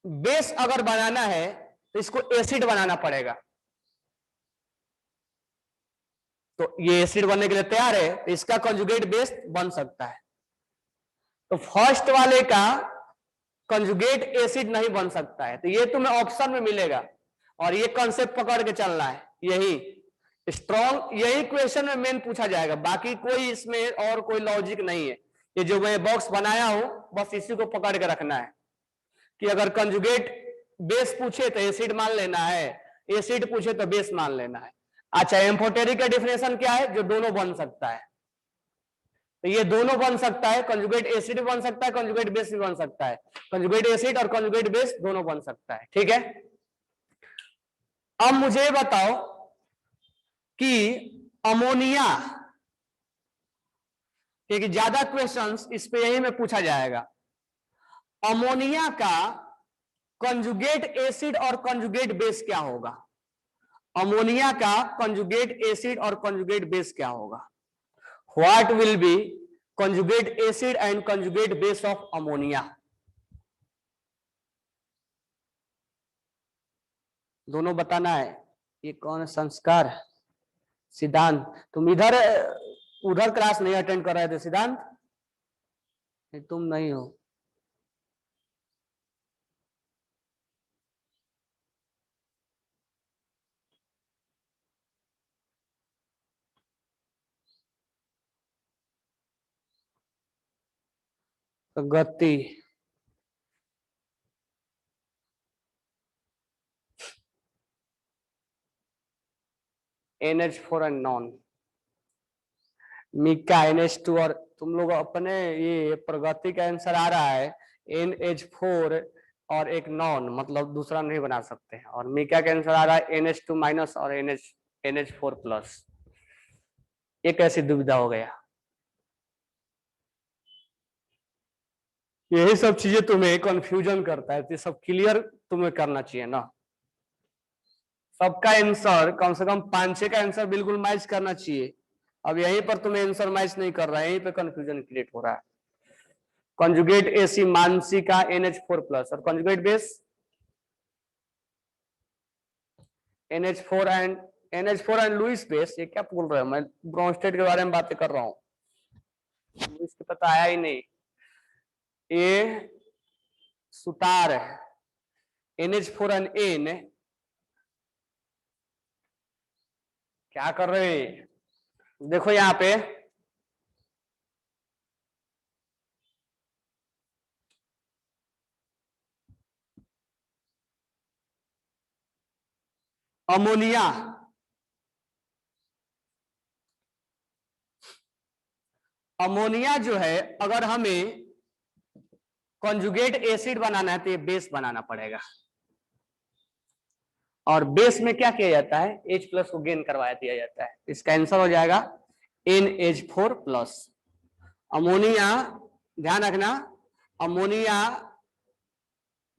बेस अगर बनाना है तो इसको एसिड बनाना पड़ेगा, तो ये एसिड बनने के लिए तैयार है, तो इसका कंजुगेट बेस बन सकता है। तो फर्स्ट वाले का कंजुगेट एसिड नहीं बन सकता है, तो ये तुम्हें ऑप्शन में मिलेगा और ये कॉन्सेप्ट पकड़ के चलना है, यही स्ट्रॉन्ग, यही क्वेश्चन में मेन पूछा जाएगा, बाकी कोई इसमें और कोई लॉजिक नहीं है। ये जो मैं बॉक्स बनाया हूं बस इसी को पकड़ के रखना है कि अगर कंजुगेट बेस पूछे तो एसिड मान लेना है, एसिड पूछे तो बेस मान लेना है। अच्छा, एम्फोटेरिक का डिफिनेशन क्या है? जो दोनों बन सकता है, तो ये दोनों बन सकता है, कंजुगेट एसिड भी बन सकता है, कंजुगेट बेस भी बन सकता है, कंजुगेट एसिड और कंजुगेट बेस दोनों बन सकता है, ठीक है। अब मुझे बताओ कि अमोनिया, क्योंकि ज्यादा क्वेश्चंस इस पे यही में पूछा जाएगा, अमोनिया का कंजुगेट एसिड और कंजुगेट बेस क्या होगा? अमोनिया का कंजुगेट एसिड और कंजुगेट बेस क्या होगा? What will be conjugate acid and conjugate base of ammonia? दोनों बताना है। ये कौन है? संस्कार, सिद्धांत। तुम इधर उधर क्लास नहीं अटेंड कर रहे थे सिद्धांत? तुम नहीं हो। तो गति, NH4 and non, Mika NH2, और तुम लोग अपने ये प्रगति का आंसर आ रहा है NH4 और एक नॉन, मतलब दूसरा नहीं बना सकते हैं, और मिका का आंसर आ रहा है NH2 माइनस और NH4 प्लस। ये कैसी दुविधा हो गया? यही सब चीजें तुम्हें कंफ्यूजन करता है, तो सब क्लियर तुम्हें करना चाहिए ना। सबका आंसर कम से कम 5-6 का आंसर बिल्कुल मैच करना चाहिए। अब यहीं पर तुम्हें आंसर मैच नहीं कर रहा है, यहीं पे कंफ्यूजन क्रिएट हो रहा है। कंजुगेट एसी मानसी का NH4 प्लस और conjugate base NH4 and Lewis base. ये क्या बोल रहे हो? मैं ब्रोंस्टेड के बारे में बातें कर रहा हूँ, लुइस के पता आया ही नहीं। ये सुतार है NH4 एंड एन। क्या कर रहे हैं? देखो यहाँ पे अमोनिया, अमोनिया जो है अगर हमें कंजुगेट एसिड बनाना है तो ये बेस बनाना पड़ेगा, और बेस में क्या किया जाता है? H प्लस को गेन करवाया दिया जाता है। इसका आंसर हो जाएगा NH4 प्लस। अमोनिया, ध्यान रखना, अमोनिया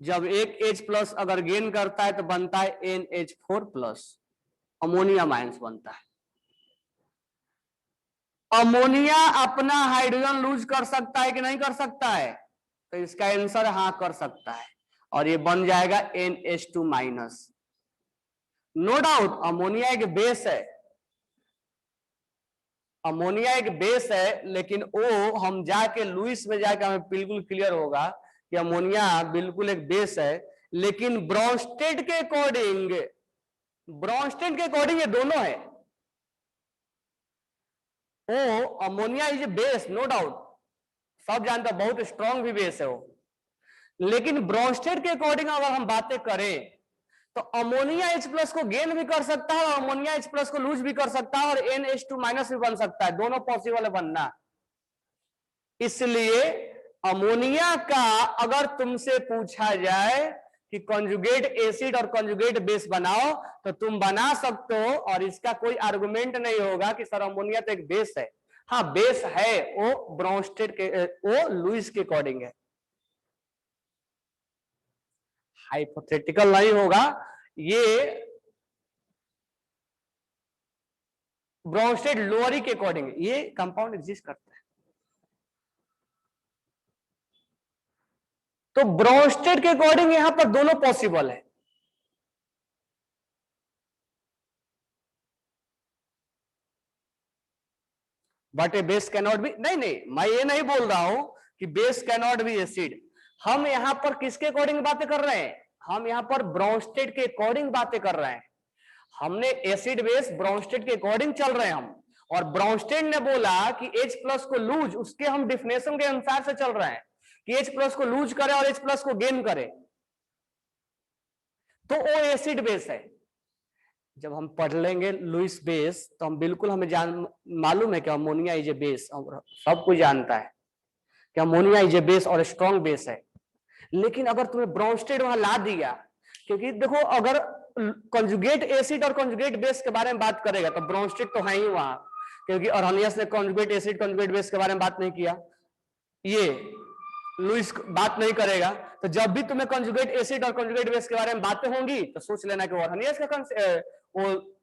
जब एक H प्लस अगर गेन करता है तो बनता है NH4 प्लस, अमोनिया माइनस बनता है। अमोनिया अपना हाइड्रोजन लूज कर सकता है कि नहीं कर सकता है? तो इसका आंसर हाँ कर सकता है, और ये बन जाएगा NH2 minus. No doubt ammonia एक बेस है, अमोनिया एक बेस है, लेकिन वो हम जाके लुइस में जाके हमें बिल्कुल क्लियर होगा कि अमोनिया बिल्कुल एक बेस है। लेकिन ब्रोंस्टेड के अकॉर्डिंग, ब्रोंस्टेड के अकॉर्डिंग ये दोनों है। वो ammonia is a base, no doubt, सब जानता, बहुत स्ट्रॉन्ग भी बेस है वो। लेकिन ब्रोंस्टेड के अकॉर्डिंग अगर हम बातें करें तो अमोनिया H प्लस को गेन भी कर सकता है और अमोनिया H प्लस को लूज भी कर सकता है, और NH2 माइनस भी बन सकता है, दोनों पॉसिबल है बनना। इसलिए अमोनिया का अगर तुमसे पूछा जाए कि कंजुगेट एसिड और कंजुगेट बेस बनाओ तो तुम बना सकते हो, और इसका कोई आर्गुमेंट नहीं होगा कि सर अमोनिया तो एक बेस है। हाँ बेस है, वो ब्रोंस्टेड के, वो लुइस के अकॉर्डिंग है, हाइपोथेटिकल नहीं होगा ये। ब्रोंस्टेड लोअरी के अकॉर्डिंग ये कंपाउंड एग्जिस्ट करता है। तो ब्रोंस्टेड के अकॉर्डिंग यहां पर दोनों पॉसिबल है। But A base cannot be, नहीं नहीं मैं ये नहीं बोल रहा हूं कि बेस कैनॉट बी एसिड। हम यहां पर किसके अकॉर्डिंग बातें कर रहे हैं? हम यहां पर ब्रोंस्टेड के अकॉर्डिंग बातें कर रहे हैं। हमने एसिड बेस ब्रोंस्टेड के अकॉर्डिंग चल रहे हैं हम, और ब्रोंस्टेड ने बोला कि H प्लस को लूज, उसके हम डिफिनेशन के अनुसार से चल रहे हैं कि H प्लस को लूज करे और H प्लस को गेन करे, तो वो एसिड बेस है। जब हम पढ़ लेंगे लुइस बेस तो हम बिल्कुल, हमें जान मालूम है कि अमोनिया इज ए बेस, सब कुछ जानता है कि अमोनिया इज ए बेस और स्ट्रॉन्ग बेस है। लेकिन अगर तुम्हें ब्रोंस्टेड वहां ला दिया, क्योंकि देखो अगर कंजुगेट एसिड और कंजुगेट बेस के बारे में बात करेगा तो ब्रोंस्टेड तो है ही वहां, क्योंकि अरनियस ने कंजुगेट एसिड कंजुगेट बेस के बारे में बात नहीं किया। ये लुईस बात नहीं करेगा। तो जब भी तुम्हें कंजुगेट एसिड और कंजुगेट बेस के बारे में बातें होंगी तो सोच लेना कि वर्नियर्स का वो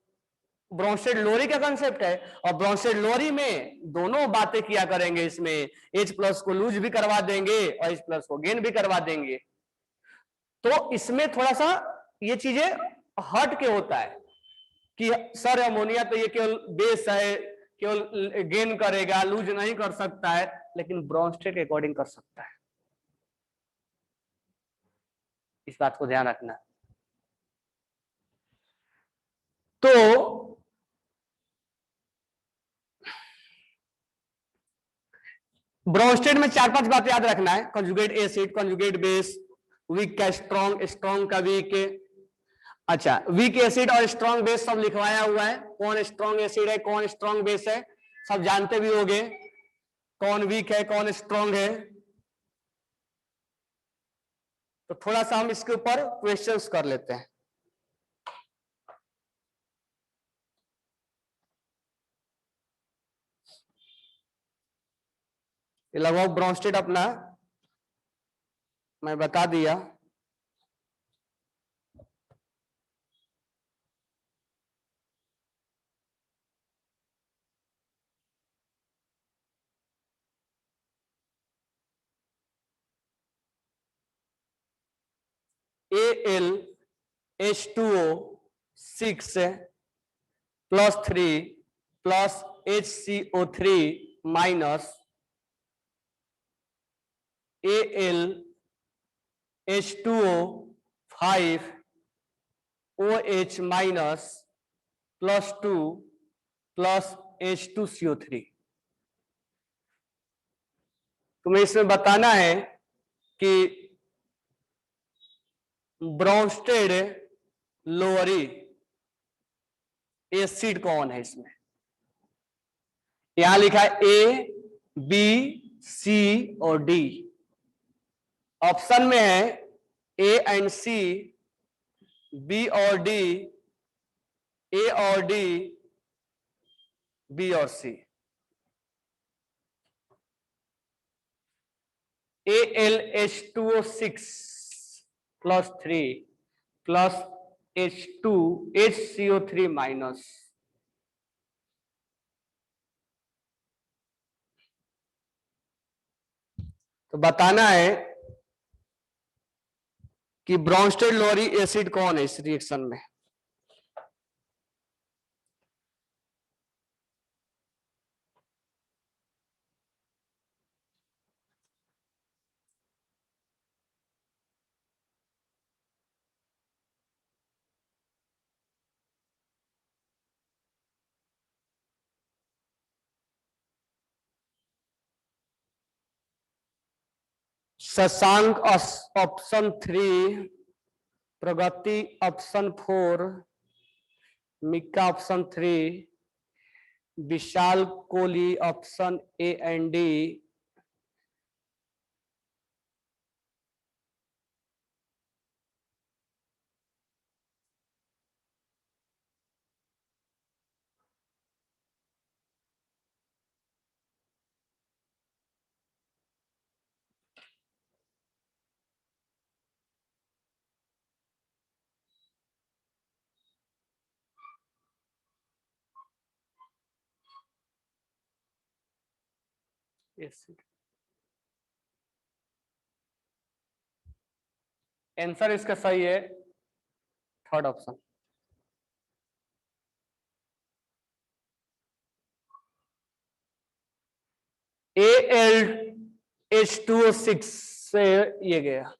ब्रोंस्टेड लोरी का कंसेप्ट है, और ब्रोंस्टेड लोरी में दोनों बातें किया करेंगे। इसमें H+ को लूज भी करवा देंगे और H+ को गेन भी करवा देंगे। तो इसमें थोड़ा सा ये चीजें हट के होता है कि सर अमोनिया तो ये केवल बेस है, केवल गेन करेगा, लूज नहीं कर सकता है, लेकिन ब्रोंस्टेड के अकॉर्डिंग कर सकता है। इस बात को ध्यान रखना। तो ब्रोंस्टेड में 4-5 बातें याद रखना है। Conjugate acid, conjugate base, weak का स्ट्रॉन्ग, स्ट्रॉन्ग का वीक। अच्छा, वीक एसिड और स्ट्रॉन्ग बेस सब लिखवाया हुआ है। कौन स्ट्रॉन्ग एसिड है, कौन स्ट्रॉन्ग बेस है, सब जानते भी होंगे। कौन वीक है, कौन स्ट्रॉन्ग है। तो थोड़ा सा हम इसके ऊपर क्वेश्चंस कर लेते हैं। लगभग ब्रोंस्टेड अपना मैं बता दिया। AlH2O6 +3 plus HCO3 minus AlH2O5 OH minus +2 plus H2CO3। तुम्हें इसमें बताना है कि ब्रोंस्टेड लोअरी एसिड कौन है। इसमें यहां लिखा है A, B, C और D। ऑप्शन में है A एंड C, B और D, A और D, B और C। AlH2O6 +3 plus HCO3 minus. तो बताना है कि ब्रोंस्टेड लोअरी एसिड कौन है इस रिएक्शन में। Shashank option 3, Pragati option 4, Mika option 3, Vishal Kohli option A and D, acid. Answer इसका सही है थर्ड ऑप्शन। AlH2O6 से ये गया।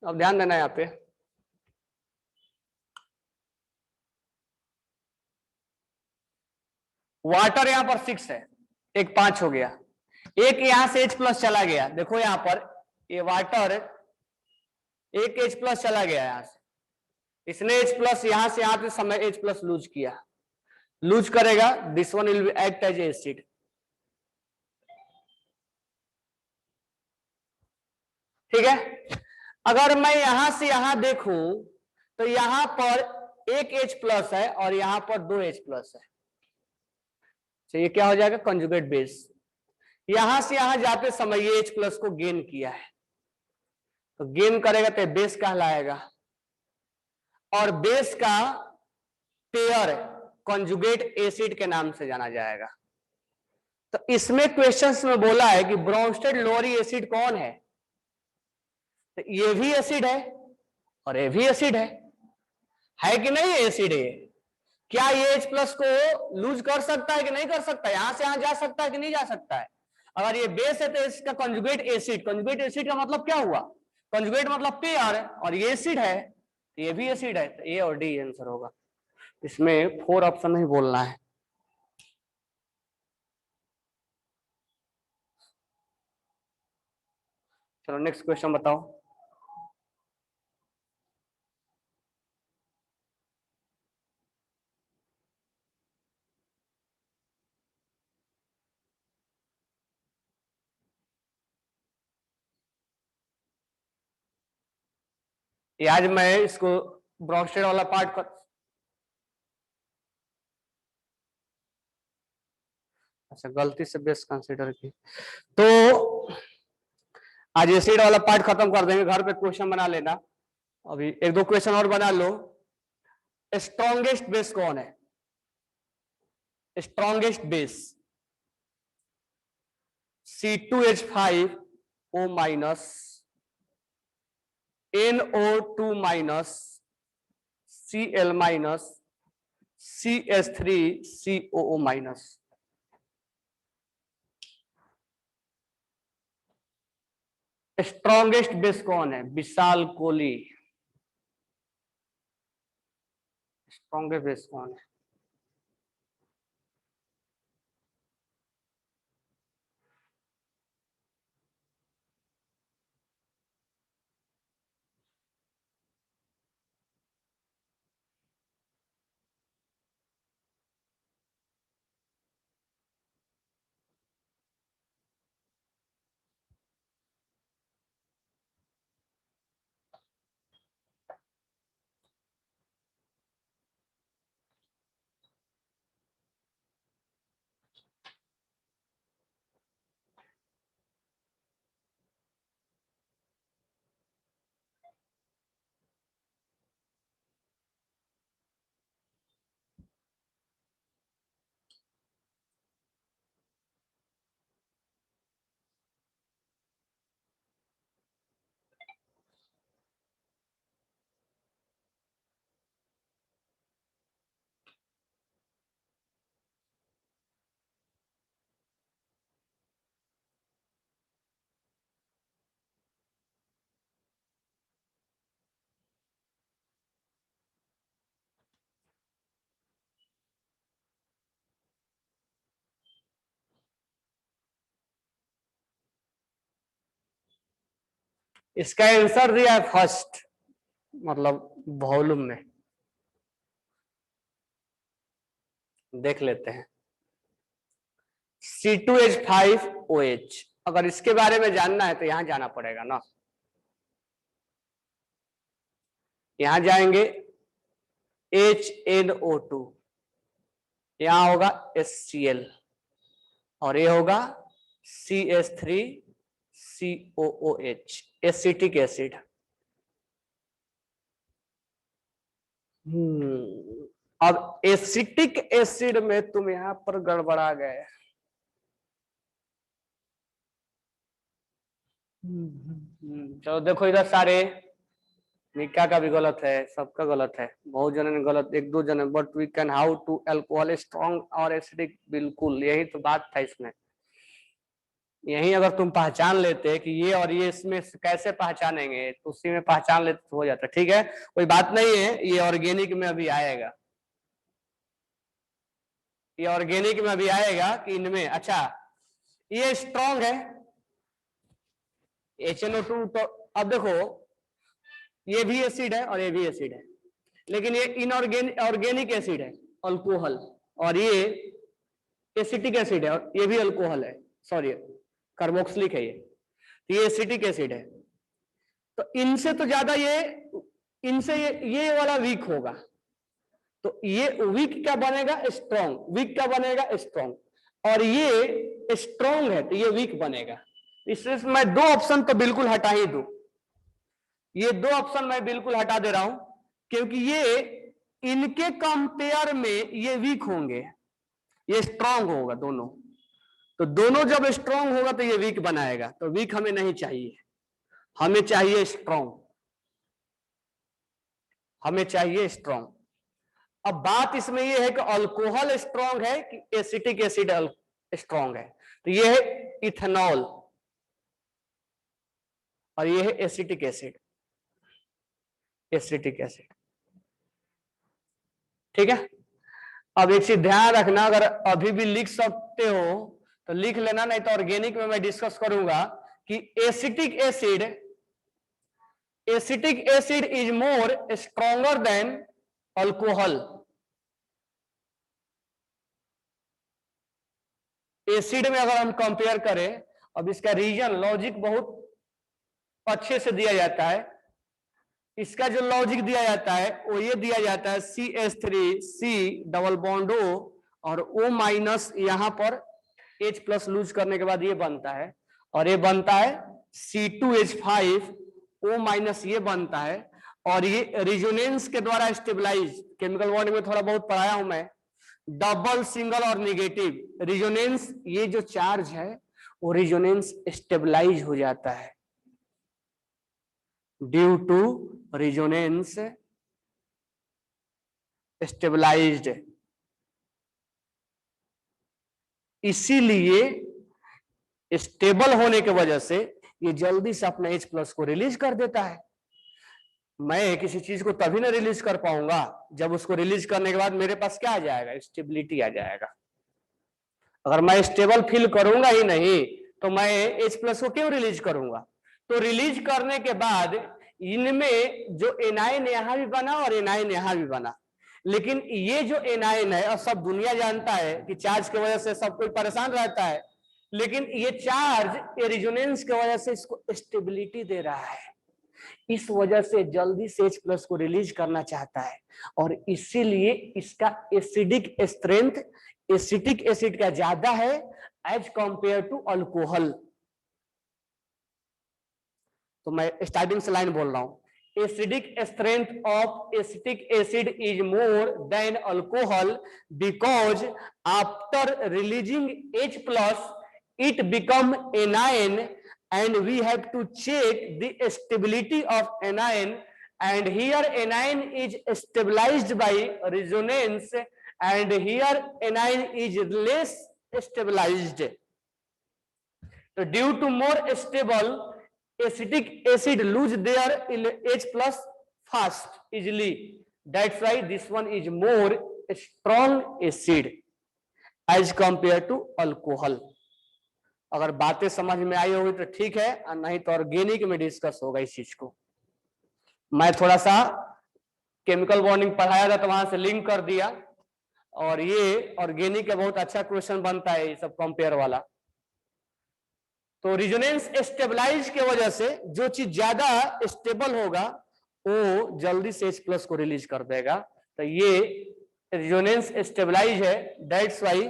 अब ध्यान देना यहाँ पे, वाटर यहां पर 6 है, एक 5 हो गया, एक यहां से H+ चला गया। देखो यहां पर ये वाटर एक H+ चला गया यहां से, इसने H+ यहां से यहां पे समय H+ लूज किया, लूज करेगा, this one will act as acid. ठीक है। अगर मैं यहां से यहां देखूं तो यहां पर एक H+ है और यहां पर 2 H+ है, तो ये क्या हो जाएगा, कंजुगेट बेस। यहां से यहां जाते समय ये H+ को गेन किया है, तो गेन करेगा तो बेस कहलाएगा, और बेस का पेयर कॉन्जुगेट एसिड के नाम से जाना जाएगा। तो इसमें क्वेश्चंस में बोला है कि ब्रोंस्टेड लोरी एसिड कौन है, तो ये भी एसिड है और ये भी एसिड है कि नहीं? एसिड है। क्या ये H प्लस को लूज कर सकता है कि नहीं कर सकता? यहां से यहां जा सकता है कि नहीं जा सकता है? अगर ये बेस है तो इसका कंजुगेट एसिड, कंजुगेट एसिड का मतलब क्या हुआ? कंजुगेट मतलब पेयर, और ये एसिड है, ये भी एसिड है, तो ए और डी आंसर होगा। इसमें 4 ऑप्शन नहीं बोलना है। चलो नेक्स्ट क्वेश्चन बताओ। ये आज मैं इसको ब्रोंस्टेड वाला पार्ट कर, अच्छा गलती से बेस कंसीडर की, तो आज एसिड वाला पार्ट खत्म कर देंगे। घर पे क्वेश्चन बना लेना, अभी 1-2 क्वेश्चन और बना लो। स्ट्रॉन्गेस्ट बेस कौन है? Strongest base C2H5O minus, NO2 minus, Cl minus, CH3COO minus. Strongest base कौन है? विशाल कोहली। स्ट्रॉन्गेस्ट बेस कौन है? इसका आंसर दिया है फर्स्ट, मतलब वॉल्यूम में। देख लेते हैं। C2H5OH, अगर इसके बारे में जानना है तो यहां जाना पड़ेगा ना, यहां जाएंगे HNO2, यहां होगा HCl, और ये होगा CH3COOH, एसिटिक एसिड। अब एसिटिक एसिड में तुम यहां पर गड़बड़ा गए। चलो देखो इधर सारे, निका का भी गलत है, सबका गलत है, बहुत जने ने गलत, 1-2 जने। But we can how to alcohol strong और एसिडिक, बिल्कुल यही तो बात था इसमें। यही अगर तुम पहचान लेते कि ये और ये, इसमें कैसे पहचानेंगे, तो उसी में पहचान लेते तो हो जाता। ठीक है, कोई बात नहीं है, ये ऑर्गेनिक में अभी आएगा, ये ऑर्गेनिक में अभी आएगा कि इनमें। अच्छा ये स्ट्रॉन्ग है HNO2, तो अब देखो ये भी एसिड है और ये भी एसिड है, लेकिन ये इनऑर्गेनिक ऑर्गेनिक एसिड है, अल्कोहल, और ये एसिटिक एसिड है और ये भी अल्कोहल है, सॉरी कार्बोक्सिलिक है ये, तो ये एसिटिक एसिड है। तो इनसे तो ज्यादा ये, इनसे ये वाला वीक होगा, तो ये वीक क्या बनेगा? स्ट्रॉन्ग। वीक क्या बनेगा? स्ट्रॉन्ग। और ये स्ट्रॉन्ग है तो ये वीक बनेगा। इसमें मैं 2 ऑप्शन तो बिल्कुल हटा ही दूं, ये दो ऑप्शन मैं बिल्कुल हटा दे रहा हूं, क्योंकि ये इनके कंपेयर में ये वीक होंगे, ये स्ट्रांग होगा दोनों। तो दोनों जब स्ट्रांग होगा तो ये वीक बनाएगा, तो वीक हमें नहीं चाहिए, हमें चाहिए स्ट्रांग, हमें चाहिए स्ट्रांग। अब बात इसमें ये है कि अल्कोहल स्ट्रांग है कि एसिटिक एसिड स्ट्रांग है। तो ये है इथेनॉल और ये है एसिटिक एसिड, एसिटिक एसिड। ठीक है। अब एक चीज ध्यान रखना, अगर अभी भी लिख सकते हो तो लिख लेना, नहीं तो ऑर्गेनिक में मैं डिस्कस करूंगा कि acetic acid, acetic acid is more stronger than alcohol. Acid में अगर हम कंपेयर करें, अब इसका रीजन लॉजिक बहुत अच्छे से दिया जाता है। इसका जो लॉजिक दिया जाता है वो ये दिया जाता है CH3C डबल बॉन्ड O और O माइनस, यहां पर H प्लस लूज करने के बाद ये बनता है, और ये बनता है C2H5 O माइनस, ये बनता है। और ये रिजोनेंस के द्वारा स्टेबलाइज, केमिकल बॉन्ड में थोड़ा बहुत पढ़ाया हूं मैं, डबल सिंगल और नेगेटिव रिजोनेंस, ये जो चार्ज है वो रिजोनेंस स्टेबलाइज हो जाता है ड्यू टू रिजोनेंस स्टेबलाइज्ड। इसीलिए स्टेबल होने की वजह से ये जल्दी से अपने H प्लस को रिलीज कर देता है। मैं किसी चीज को तभी ना रिलीज कर पाऊंगा जब उसको रिलीज करने के बाद मेरे पास क्या आ जाएगा, स्टेबिलिटी आ जाएगा। अगर मैं स्टेबल फील करूंगा ही नहीं तो मैं H प्लस को क्यों रिलीज करूंगा। तो रिलीज करने के बाद इनमें जो एनायन यहां भी बना और एनायन यहां भी बना, लेकिन ये जो एनायन है, और सब दुनिया जानता है कि चार्ज की वजह से सब कोई परेशान रहता है, लेकिन ये चार्ज रेजोनेंस की वजह से इसको स्टेबिलिटी दे रहा है, इस वजह से जल्दी से H प्लस को रिलीज करना चाहता है, और इसीलिए इसका एसिडिक स्ट्रेंथ एसिटिक एसिड का ज्यादा है एज कंपेयर टू अल्कोहल। तो मैं स्टार्टिंग से लाइन बोल रहा हूं, acidic strength of acetic acid is more than alcohol because after releasing H plus it become anion and we have to check the stability of anion, and here anion is stabilized by resonance and here anion is less stabilized. So due to more stable, acetic acid lose their H plus fast easily, that's why this one is more strong acid as compared to alcohol. अगर बातें समझ में आई होगी तो ठीक है, और नहीं तो ऑर्गेनिक में डिस्कस होगा इस चीज को। मैं थोड़ा सा केमिकल बॉन्डिंग पढ़ाया था तो वहां से लिंक कर दिया, और ये ऑर्गेनिक का बहुत अच्छा क्वेश्चन बनता है ये सब कंपेयर वाला। तो रिजोनेंस स्टेबलाइज की वजह से जो चीज ज्यादा स्टेबल होगा वो जल्दी से H प्लस को रिलीज कर देगा। तो ये रिजोनेंस स्टेबलाइज है, दैट्स वाई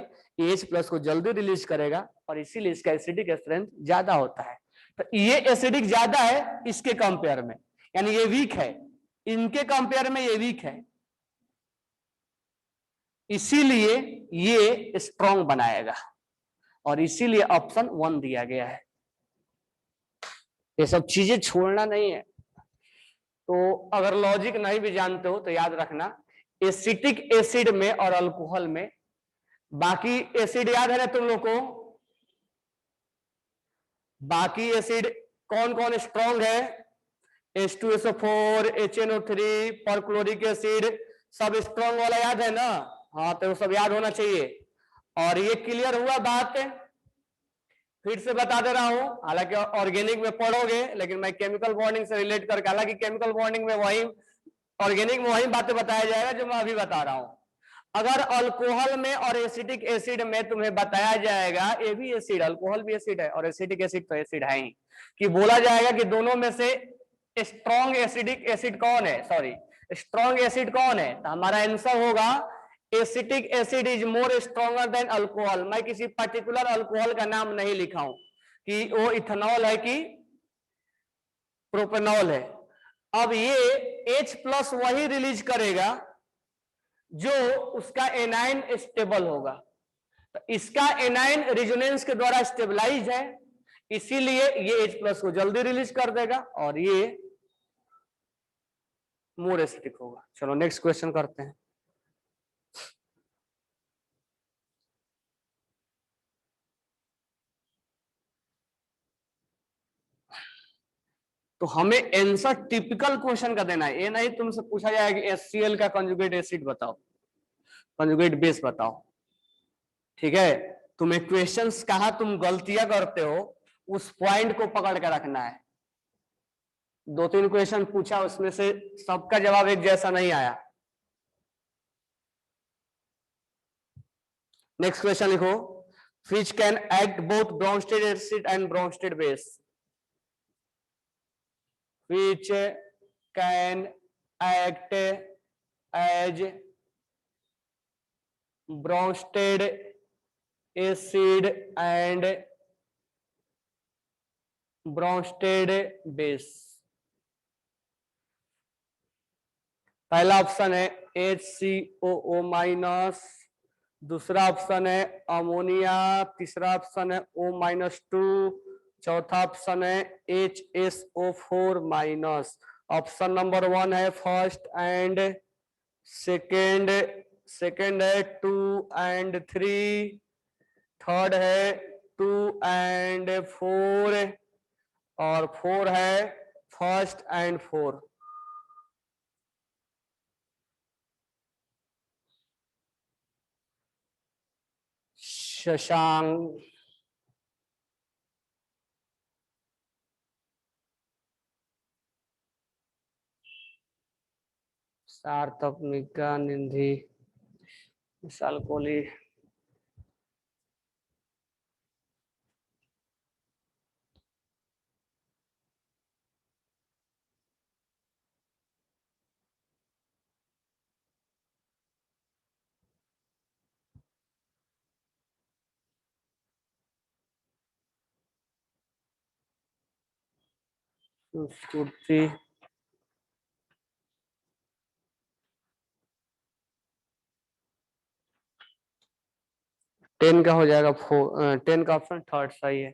H प्लस को जल्दी रिलीज करेगा, और इसीलिए इसका एसिडिक स्ट्रेंथ ज्यादा होता है। तो ये एसिडिक ज्यादा है इसके कंपेयर में, यानी ये वीक है, इनके कंपेयर में ये वीक है, इसीलिए ये स्ट्रॉन्ग बनाएगा, और इसीलिए ऑप्शन 1 दिया गया है। ये सब चीजें छोड़ना नहीं है। तो अगर लॉजिक नहीं भी जानते हो तो याद रखना, एसिटिक एसिड में और अल्कोहल में, बाकी एसिड याद है ना तुम लोग को, बाकी एसिड कौन कौन स्ट्रॉन्ग है, H2SO4, HNO3, परक्लोरिक एसिड, सब स्ट्रॉन्ग वाला याद है ना। हाँ, तो सब याद होना चाहिए। और ये क्लियर हुआ बात, फिर से बता दे रहा हूं, हालांकि ऑर्गेनिक में पढ़ोगे, लेकिन मैं केमिकल बॉन्डिंग से रिलेट करके, हालांकि केमिकल बॉन्डिंग में वही, ऑर्गेनिक में वही बातें बताया जाएगा जो मैं अभी बता रहा हूं। अगर अल्कोहल में और एसिटिक एसिड में तुम्हें बताया जाएगा, ये भी एसिड, अल्कोहल भी एसिड है और एसिटिक एसिड तो एसिड है ही, कि बोला जाएगा कि दोनों में से स्ट्रॉन्ग एसिडिक एसिड कौन है, सॉरी स्ट्रॉन्ग एसिड कौन है, तो हमारा आंसर होगा acetic acid is more stronger than alcohol. मैं किसी पर्टिकुलर अल्कोहल का नाम नहीं लिखा हूं कि वो इथेनॉल है कि प्रोपेनॉल है, अब ये H प्लस वही रिलीज करेगा जो उसका एनाइन स्टेबल होगा। तो इसका एनाइन रेजोनेंस के द्वारा स्टेबलाइज है, इसीलिए ये H प्लस को जल्दी रिलीज कर देगा और ये मोर एसिडिक होगा। चलो नेक्स्ट क्वेश्चन करते हैं। तो हमें आंसर टिपिकल क्वेश्चन का देना है, ये नहीं तुमसे पूछा जाएगा कि HCl का कंजुगेट एसिड बताओ, कंजुगेट बेस बताओ। ठीक है, तुम्हें क्वेश्चंस कहा तुम गलतियां करते हो उस पॉइंट को पकड़ के रखना है। 2-3 क्वेश्चन पूछा, उसमें से सबका जवाब एक जैसा नहीं आया। नेक्स्ट क्वेश्चन लिखो, which can act both Bronsted acid and Bronsted base, which can act as Bronsted acid and Bronsted base। पहला ऑप्शन है HCOO माइनस, दूसरा ऑप्शन है अमोनिया, तीसरा ऑप्शन है O-2, चौथा ऑप्शन है HSO4 माइनस। ऑप्शन नंबर 1 है फर्स्ट एंड सेकेंड, सेकेंड है 2 एंड 3, थर्ड है 2 एंड 4 और 4 है फर्स्ट एंड 4। शशांक, सार्थक, निका, निधि, विशाल कोहली, स्फूर्ति, 10 का हो जाएगा 10 का ऑप्शन थर्ड सही है।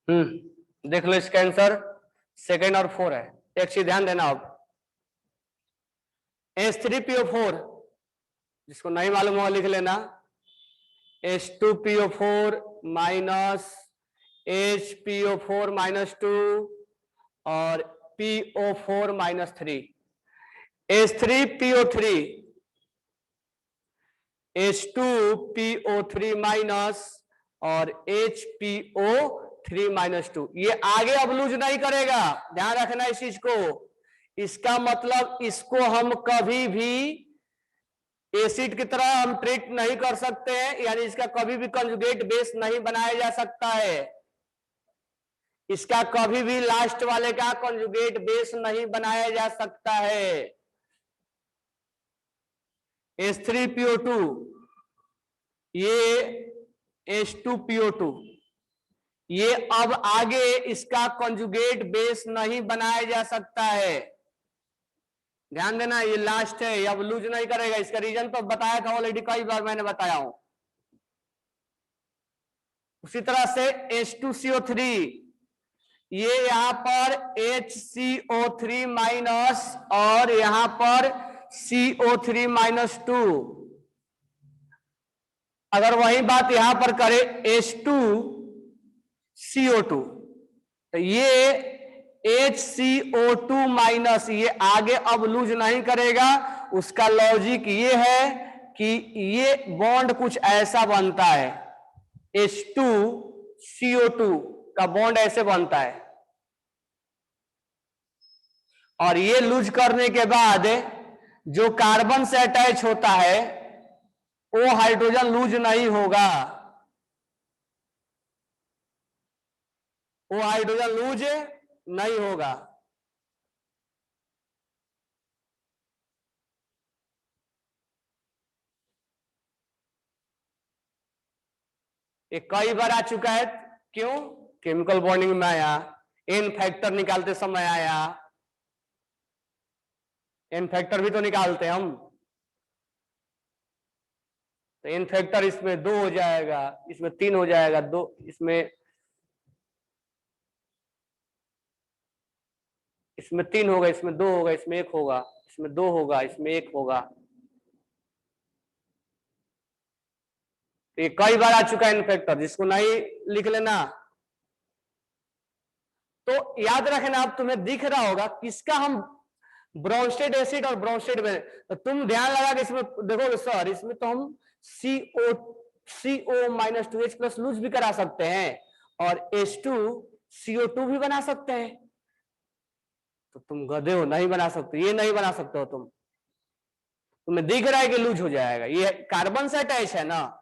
देख लो इसका आंसर सेकेंड और 4 है। एक चीज ध्यान देना, अब H3PO4 जिसको नहीं मालूम होगा लिख लेना, H2PO4 माइनस HPO4 माइनस 2 और PO4 minus 3। H3PO3 H2PO3 minus और HPO3 माइनस 2। ये आगे अब लूज नहीं करेगा, ध्यान रखना इस चीज को। इसका मतलब इसको हम कभी भी एसिड की तरह हम ट्रीट नहीं कर सकते हैं, यानी इसका कभी भी कंजुगेट बेस नहीं बनाया जा सकता है। इसका कभी भी लास्ट वाले का कंजुगेट बेस नहीं बनाया जा सकता है। H3PO2 ये H2PO2 ये अब आगे इसका कंजुगेट बेस नहीं बनाया जा सकता है। ध्यान देना, ये लास्ट है, ये अब लूज नहीं करेगा। इसका रीजन तो बताया था ऑलरेडी, कई बार मैंने बताया हूं। उसी तरह से H2CO3 ये यहां पर HCO3 माइनस और यहां पर CO3 माइनस 2। अगर वही बात यहां पर करे H2CO2 तो ये HCO2 माइनस ये आगे अब लूज नहीं करेगा। उसका लॉजिक ये है कि ये बॉन्ड कुछ ऐसा बनता है, H2CO2 का बॉन्ड ऐसे बनता है। और ये लूज करने के बाद जो कार्बन से अटैच होता है वो हाइड्रोजन लूज नहीं होगा, वो हाइड्रोजन लूज नहीं होगा। ये कई बार आ चुका है, क्यों? केमिकल बॉन्डिंग में आया, एन फैक्टर निकालते समय आया, एन फैक्टर भी तो निकालते हम, तो एन फैक्टर इसमें 2 हो जाएगा, इसमें 3 हो जाएगा, 2 इसमें 3 होगा, इसमें 2 होगा, इसमें 1 होगा, इसमें 2 होगा, इसमें 1 होगा। तो ये कई बार आ चुका है इन फैक्टर, जिसको नहीं लिख लेना। तो याद रखना, अब तुम्हें दिख रहा होगा किसका हम ब्रोंस्टेड एसिड और ब्रोंस्टेड में, तो तुम ध्यान लगा कि इसमें देखोगे सर, इसमें तो हम CO-2H प्लस लूज भी करा सकते हैं और H2CO2 भी बना सकते हैं। तो तुम गधे हो, नहीं बना सकते, ये नहीं बना सकते हो तुम। तुम्हें दिख रहा है कि लूज हो जाएगा, ये कार्बन से अटैच है ना,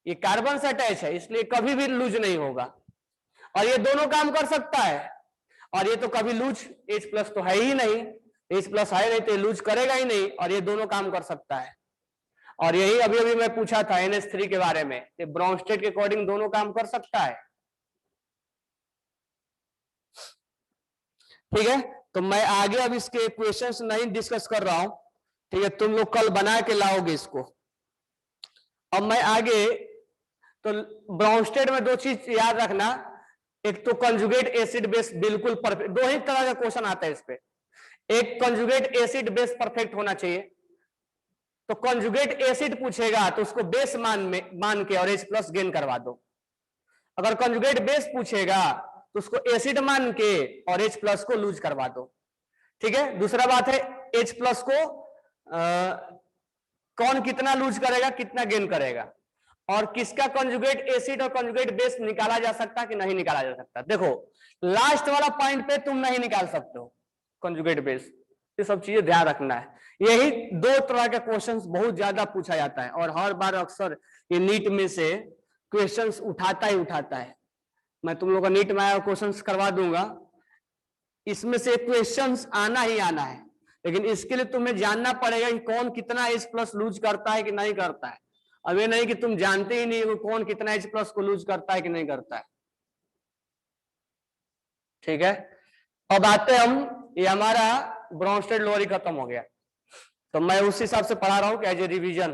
ये कार्बन से अटैच है, इसलिए कभी भी लूज नहीं होगा। और ये दोनों काम कर सकता है, और ये तो कभी लूज, H प्लस तो है ही नहीं, H प्लस है नहीं तो लूज करेगा ही नहीं, और ये दोनों काम कर सकता है। और यही अभी अभी मैं पूछा था NH3 के बारे में, कि ब्रोंस्टेड के अकॉर्डिंग दोनों काम कर सकता है। ठीक है, तो मैं आगे अब इसके क्वेश्चंस नहीं डिस्कस कर रहा हूं, ठीक है, तुम लोग कल बना के लाओगे इसको। अब मैं आगे, तो ब्रोंस्टेड में 2 चीज याद रखना, एक तो कंजुगेट एसिड बेस बिल्कुल परफेक्ट, 2 ही तरह का क्वेश्चन आता है इस पे। एक कंजुगेट एसिड बेस परफेक्ट होना चाहिए, तो कंजुगेट एसिड पूछेगा तो उसको बेस मान के और H प्लस गेन करवा दो। अगर कंजुगेट बेस पूछेगा तो उसको एसिड मान के और H प्लस को लूज करवा दो। ठीक है, दूसरा बात है H प्लस को कौन कितना लूज करेगा, कितना गेन करेगा, और किसका कंजुगेट एसिड और कंजुगेट बेस निकाला जा सकता कि नहीं निकाला जा सकता। देखो लास्ट वाला पॉइंट पे तुम नहीं निकाल सकते हो कंजुगेट बेस, ये सब चीजें ध्यान रखना है। यही 2 तरह के क्वेश्चंस बहुत ज्यादा पूछा जाता है, और हर बार अक्सर ये नीट में से क्वेश्चंस उठाता ही उठाता है। मैं तुम लोग का नीट में आया क्वेश्चंस करवा दूंगा, इसमें से क्वेश्चंस आना ही आना है, लेकिन इसके लिए तुम्हें जानना पड़ेगा कि कौन कितना H प्लस लूज करता है कि नहीं करता है। अब ये नहीं कि तुम जानते ही नहीं हो कौन कितना H प्लस को लूज करता है कि नहीं करता है। ठीक है, अब आते हम, ये हमारा ब्रोंस्टेड लोअर खत्म हो गया, तो मैं उस हिसाब से पढ़ा रहा हूं कि एज ए रिविजन।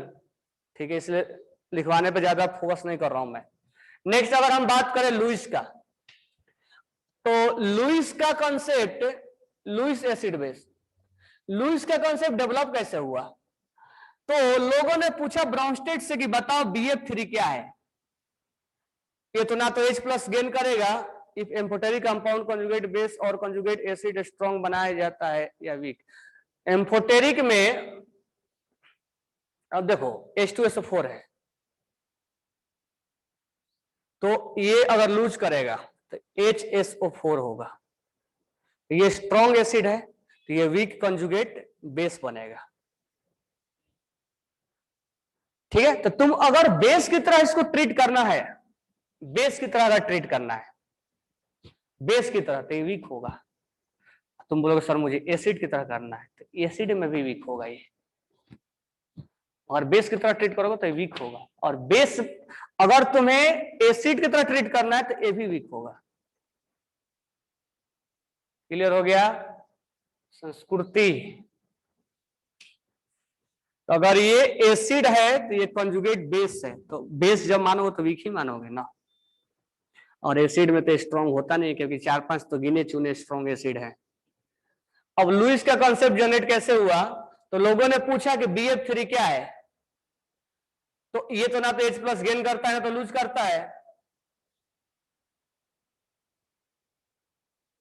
ठीक है, इसलिए लिखवाने पे ज्यादा फोकस नहीं कर रहा हूं मैं। नेक्स्ट अगर हम बात करें लुईस का, तो लुईस का concept, Lewis acid base, Lewis का कॉन्सेप्ट डेवलप कैसे हुआ? तो लोगों ने पूछा ब्रोंस्टेड से कि बताओ BF3 क्या है। ये तो ना तो H प्लस गेन करेगा, if amphoteric compound conjugate base और कंजुगेट एसिड स्ट्रॉन्ग बनाया जाता है या वीक। एम्फोटेरिक में अब देखो H2SO4 है, तो ये अगर लूज करेगा तो HSO4 होगा, ये स्ट्रॉन्ग एसिड है तो ये वीक कंजुगेट बेस बनेगा। ठीक है, तो तुम अगर बेस की तरह इसको ट्रीट करना है, बेस की तरह अगर ट्रीट करना है, बेस की तरह, तो ये वीक होगा। तुम बोलोगे सर मुझे एसिड की तरह करना है, तो एसिड में भी वीक होगा ये, और बेस की तरह ट्रीट करोगे तो ये वीक होगा। और बेस अगर तुम्हें एसिड की तरह ट्रीट करना है तो ये भी वीक होगा। क्लियर हो गया? संस्कृति, तो अगर ये एसिड है तो ये कंजुगेट बेस है, तो बेस जब मानोगे तो वीक ही मानोगे ना, और एसिड में तो स्ट्रॉन्ग होता नहीं, क्योंकि 4-5 तो गिने चुने स्ट्रॉन्ग एसिड है। अब लुईस का कॉन्सेप्ट जनरेट कैसे हुआ? तो लोगों ने पूछा कि BF3 क्या है, तो ये तो ना तो H प्लस गेन करता है ना तो लूज करता है,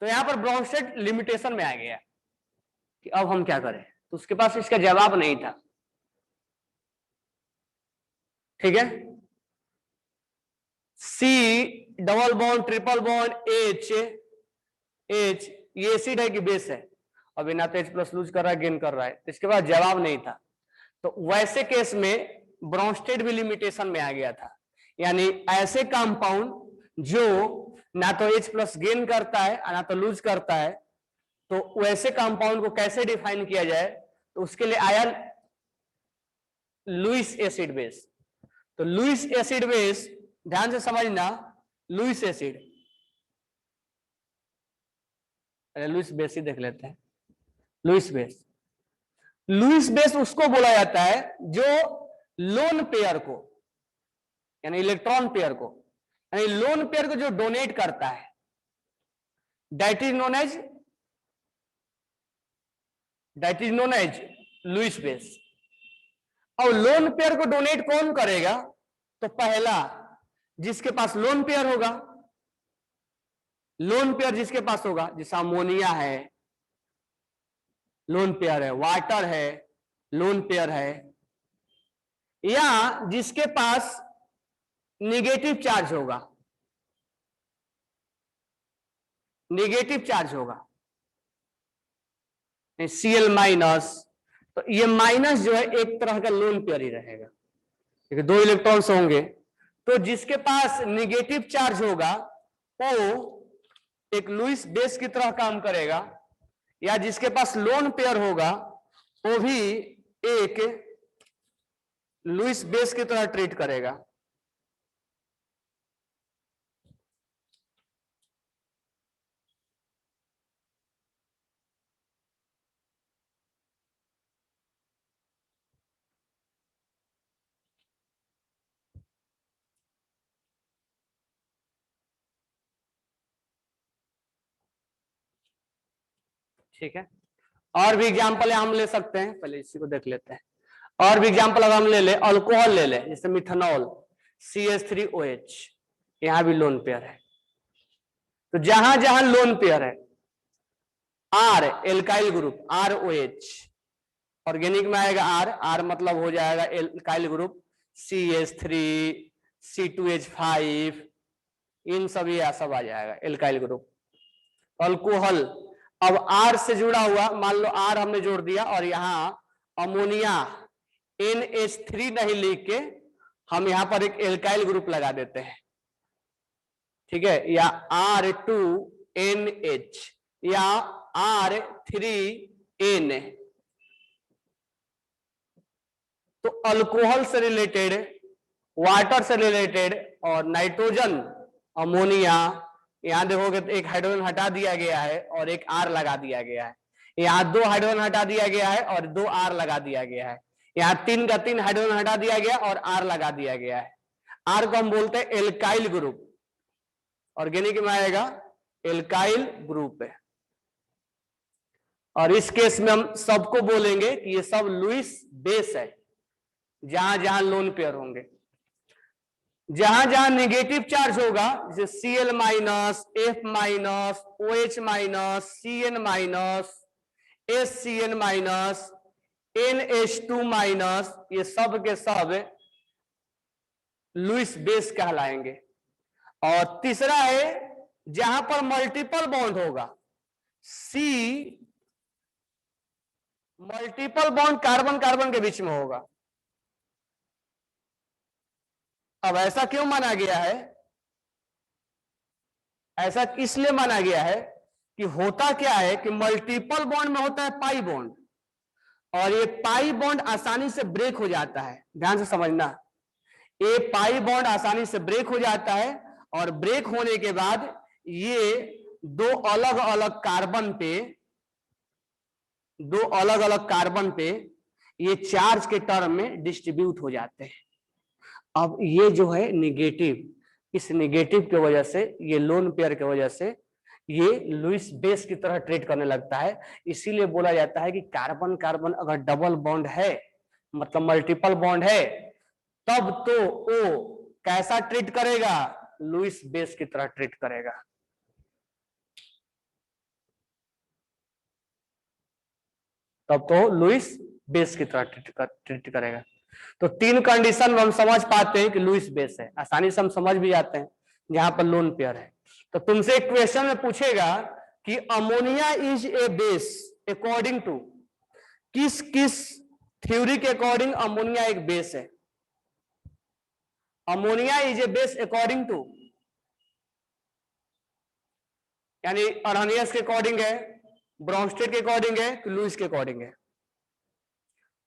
तो यहां पर ब्रोंस्टेड लिमिटेशन में आ गया कि अब हम क्या करें, तो उसके पास इसका जवाब नहीं था। ठीक है, C double bond triple bond H, ये एसिड है कि बेस है, अभी ना तो H प्लस लूज कर रहा है गेन कर रहा है, तो इसके बाद जवाब नहीं था। तो वैसे केस में ब्रोंस्टेड भी लिमिटेशन में आ गया था, यानी ऐसे कंपाउंड जो ना तो H प्लस गेन करता है ना तो लूज करता है, तो वैसे कंपाउंड को कैसे डिफाइन किया जाए, तो उसके लिए आया लुईस एसिड बेस। तो लुईस एसिड बेस ध्यान से समझना, लुईस एसिड, अरे लुईस बेस ही देख लेते हैं। लुईस बेस, लुईस बेस उसको बोला जाता है जो लोन पेयर को, यानी इलेक्ट्रॉन पेयर को, यानी लोन पेयर को जो डोनेट करता है, that is known as Lewis base. और लोन पेयर को डोनेट कौन करेगा, तो पहला जिसके पास लोन पेयर होगा, लोन पेयर जिसके पास होगा, जैसे अमोनिया है लोन पेयर है, वाटर है लोन पेयर है, या जिसके पास नेगेटिव चार्ज होगा, नेगेटिव चार्ज होगा Cl माइनस, तो ये माइनस जो है एक तरह का लोन पेयर ही रहेगा, क्योंकि दो इलेक्ट्रॉन्स होंगे, तो जिसके पास नेगेटिव चार्ज होगा वो एक लुईस बेस की तरह काम करेगा, या जिसके पास लोन पेयर होगा वो भी एक लुईस बेस की तरह ट्रीट करेगा। ठीक है, और भी एग्जांपल हम ले सकते हैं, पहले इसी को देख लेते हैं। और भी एग्जांपल अगर हम ले ले, अल्कोहल ले ले, जैसे मिथेनॉल CH3OH, यहां भी लोन पेयर है। तो जहां जहां लोन पेयर है, R alkyl group ROH, organic में आएगा R मतलब हो जाएगा एल्काइल ग्रुप CH3 C2H5, इन सभी सब आ जाएगा एल्काइल ग्रुप। अल्कोहल अब R से जुड़ा हुआ, मान लो R हमने जोड़ दिया और यहां अमोनिया NH3 नहीं लिख के हम यहां पर एक एल्काइल ग्रुप लगा देते हैं, ठीक है, या R2NH या R3N। तो अल्कोहल से रिलेटेड, वाटर से रिलेटेड और नाइट्रोजन, अमोनिया, यहां देखोगे तो एक हाइड्रोजन हटा दिया गया है और एक R लगा दिया गया है, यहां 2 हाइड्रोजन हटा दिया गया है और 2 R लगा दिया गया है, यहां 3 का 3 हाइड्रोजन हटा दिया गया और R लगा दिया गया है। R को हम बोलते हैं एल्काइल ग्रुप, ऑर्गेनिक में आएगा एल्काइल ग्रुप है। और इस केस में हम सबको बोलेंगे कि ये सब लुईस बेस है, जहां जहां लोन पेयर होंगे। जहां जहां नेगेटिव चार्ज होगा, जैसे Cl minus, F minus, OH minus, Cn minus, SCN minus, NH2 minus, ये सब के सब लुईस बेस कहलाएंगे। और तीसरा है जहां पर मल्टीपल बॉन्ड होगा, C multiple bond carbon carbon के बीच में होगा। अब ऐसा क्यों माना गया है, ऐसा इसलिए माना गया है कि होता क्या है कि मल्टीपल बॉन्ड में होता है पाई बॉन्ड, और ये पाई बॉन्ड आसानी से ब्रेक हो जाता है, ध्यान से समझना, ये पाई बॉन्ड आसानी से ब्रेक हो जाता है, और ब्रेक होने के बाद ये दो अलग अलग कार्बन पे ये चार्ज के टर्म में डिस्ट्रीब्यूट हो जाते हैं। अब ये जो है नेगेटिव, इस नेगेटिव की वजह से, ये लोन पेयर की वजह से ये लुईस बेस की तरह ट्रीट करने लगता है। इसीलिए बोला जाता है कि कार्बन कार्बन अगर डबल बॉन्ड है, मतलब मल्टीपल बॉन्ड है, तब तो वो कैसा ट्रीट करेगा, लुईस बेस की तरह ट्रीट करेगा। तब तो लुईस बेस की तरह ट्रीट करेगा। तो 3 कंडीशन में हम समझ पाते हैं कि लुईस बेस है, आसानी से हम समझ भी जाते हैं जहां पर लोन पेयर है। तो तुमसे एक क्वेश्चन में पूछेगा कि ammonia is a base, according to, किस किस थ्योरी के अकॉर्डिंग अमोनिया एक बेस है? Ammonia is a base according to, यानी अर्हानियस के अकॉर्डिंग है, ब्रॉन्स्टेड के अकॉर्डिंग है कि लुईस के अकॉर्डिंग है?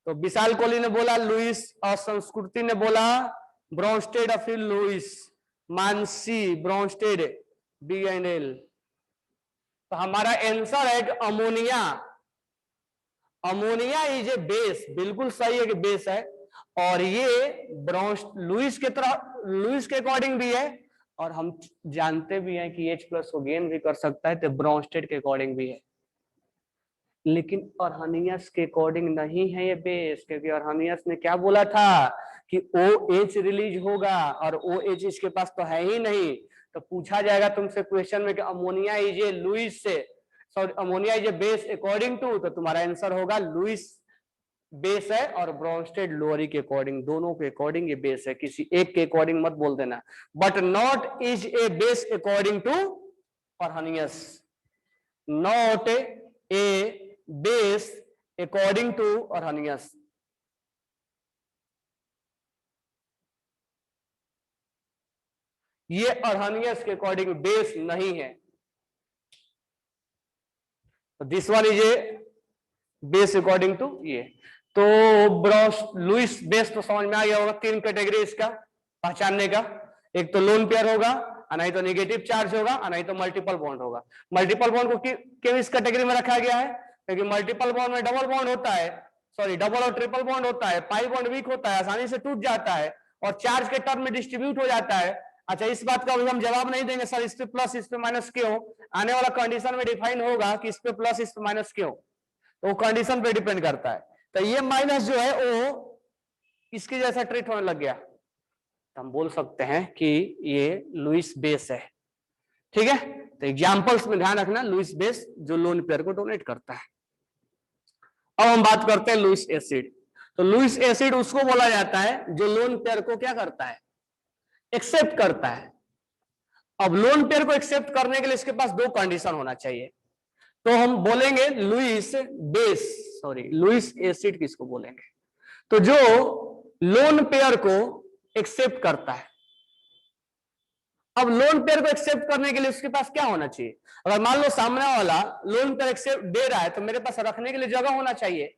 तो विशाल कोहली ने बोला लुईस, और संस्कृति ने बोला ब्रॉन्स्टेड और फिर लुईस, मानसी ब्रॉन्स्टेड BNL। तो हमारा आंसर है कि ammonia, ammonia is a base, बिल्कुल सही है कि बेस है, और ये लुईस के तरह, लुईस के अकॉर्डिंग भी है, और हम जानते भी हैं कि H+ को गेन भी कर सकता है, तो ब्रॉन्स्टेड के अकॉर्डिंग भी है। लेकिन अर्हानियस के अकॉर्डिंग नहीं है ये बेस, क्योंकि अर्हानियस ने क्या बोला था कि OH रिलीज होगा, और OH इसके पास तो है ही नहीं। तो पूछा जाएगा तुमसे क्वेश्चन में कि अमोनिया इज ए लुईस से, sorry ammonia is a base according to, तो तुम्हारा आंसर होगा लुईस बेस है, और ब्रॉन्स्टेड लोअरी के अकॉर्डिंग, दोनों के अकॉर्डिंग ये बेस है, किसी एक के अकॉर्डिंग मत बोल देना। But not is a base according to Arrhenius, not a base according to Arrhenius. ये अर्हानियस के अकॉर्डिंग बेस नहीं है। This one is a base according to ये। तो लुईस बेस तो समझ में आ गया होगा, 3 कैटेगरी इसका पहचानने का, एक तो लोन पेयर होगा, नहीं तो नेगेटिव चार्ज होगा, नहीं तो मल्टीपल बॉन्ड होगा। मल्टीपल बॉन्ड को क्यों इस कैटेगरी में रखा गया है? क्योंकि मल्टीपल बॉन्ड में डबल बॉन्ड होता है, सॉरी डबल और ट्रिपल बॉन्ड होता है, पाई बॉन्ड वीक होता है, आसानी से टूट जाता है, और चार्ज के टर्म में डिस्ट्रीब्यूट हो जाता है। अच्छा, इस बात का हम जवाब नहीं देंगे सर इस पे प्लस इस पे माइनस क्यों, आने वाला कंडीशन में डिफाइन होगा कि इस पे प्लस इस पे माइनस क्यों, तो वो कंडीशन पे डिपेंड करता है। तो ये माइनस जो है वो इसके जैसा ट्रीट होने लग गया, तो हम बोल सकते हैं कि ये लुईस बेस है। ठीक है, तो एग्जांपल्स में ध्यान रखना, लुईस बेस जो लोन पेयर को डोनेट करता है। अब हम बात करते हैं लुईस एसिड। तो लुईस एसिड उसको बोला जाता है जो लोन पेयर को क्या करता है? एक्सेप्ट करता है। अब लोन पेयर को एक्सेप्ट करने के लिए इसके पास 2 कंडीशन होना चाहिए। तो हम बोलेंगे Lewis base, sorry Lewis acid किसको बोलेंगे? तो जो लोन पेयर को एक्सेप्ट करता है। अब लोन पेयर को एक्सेप्ट करने के लिए उसके पास क्या होना चाहिए? अगर मान लो सामने वाला लोन पेयर एक्सेप्ट दे रहा है, तो मेरे पास रखने के लिए जगह होना चाहिए।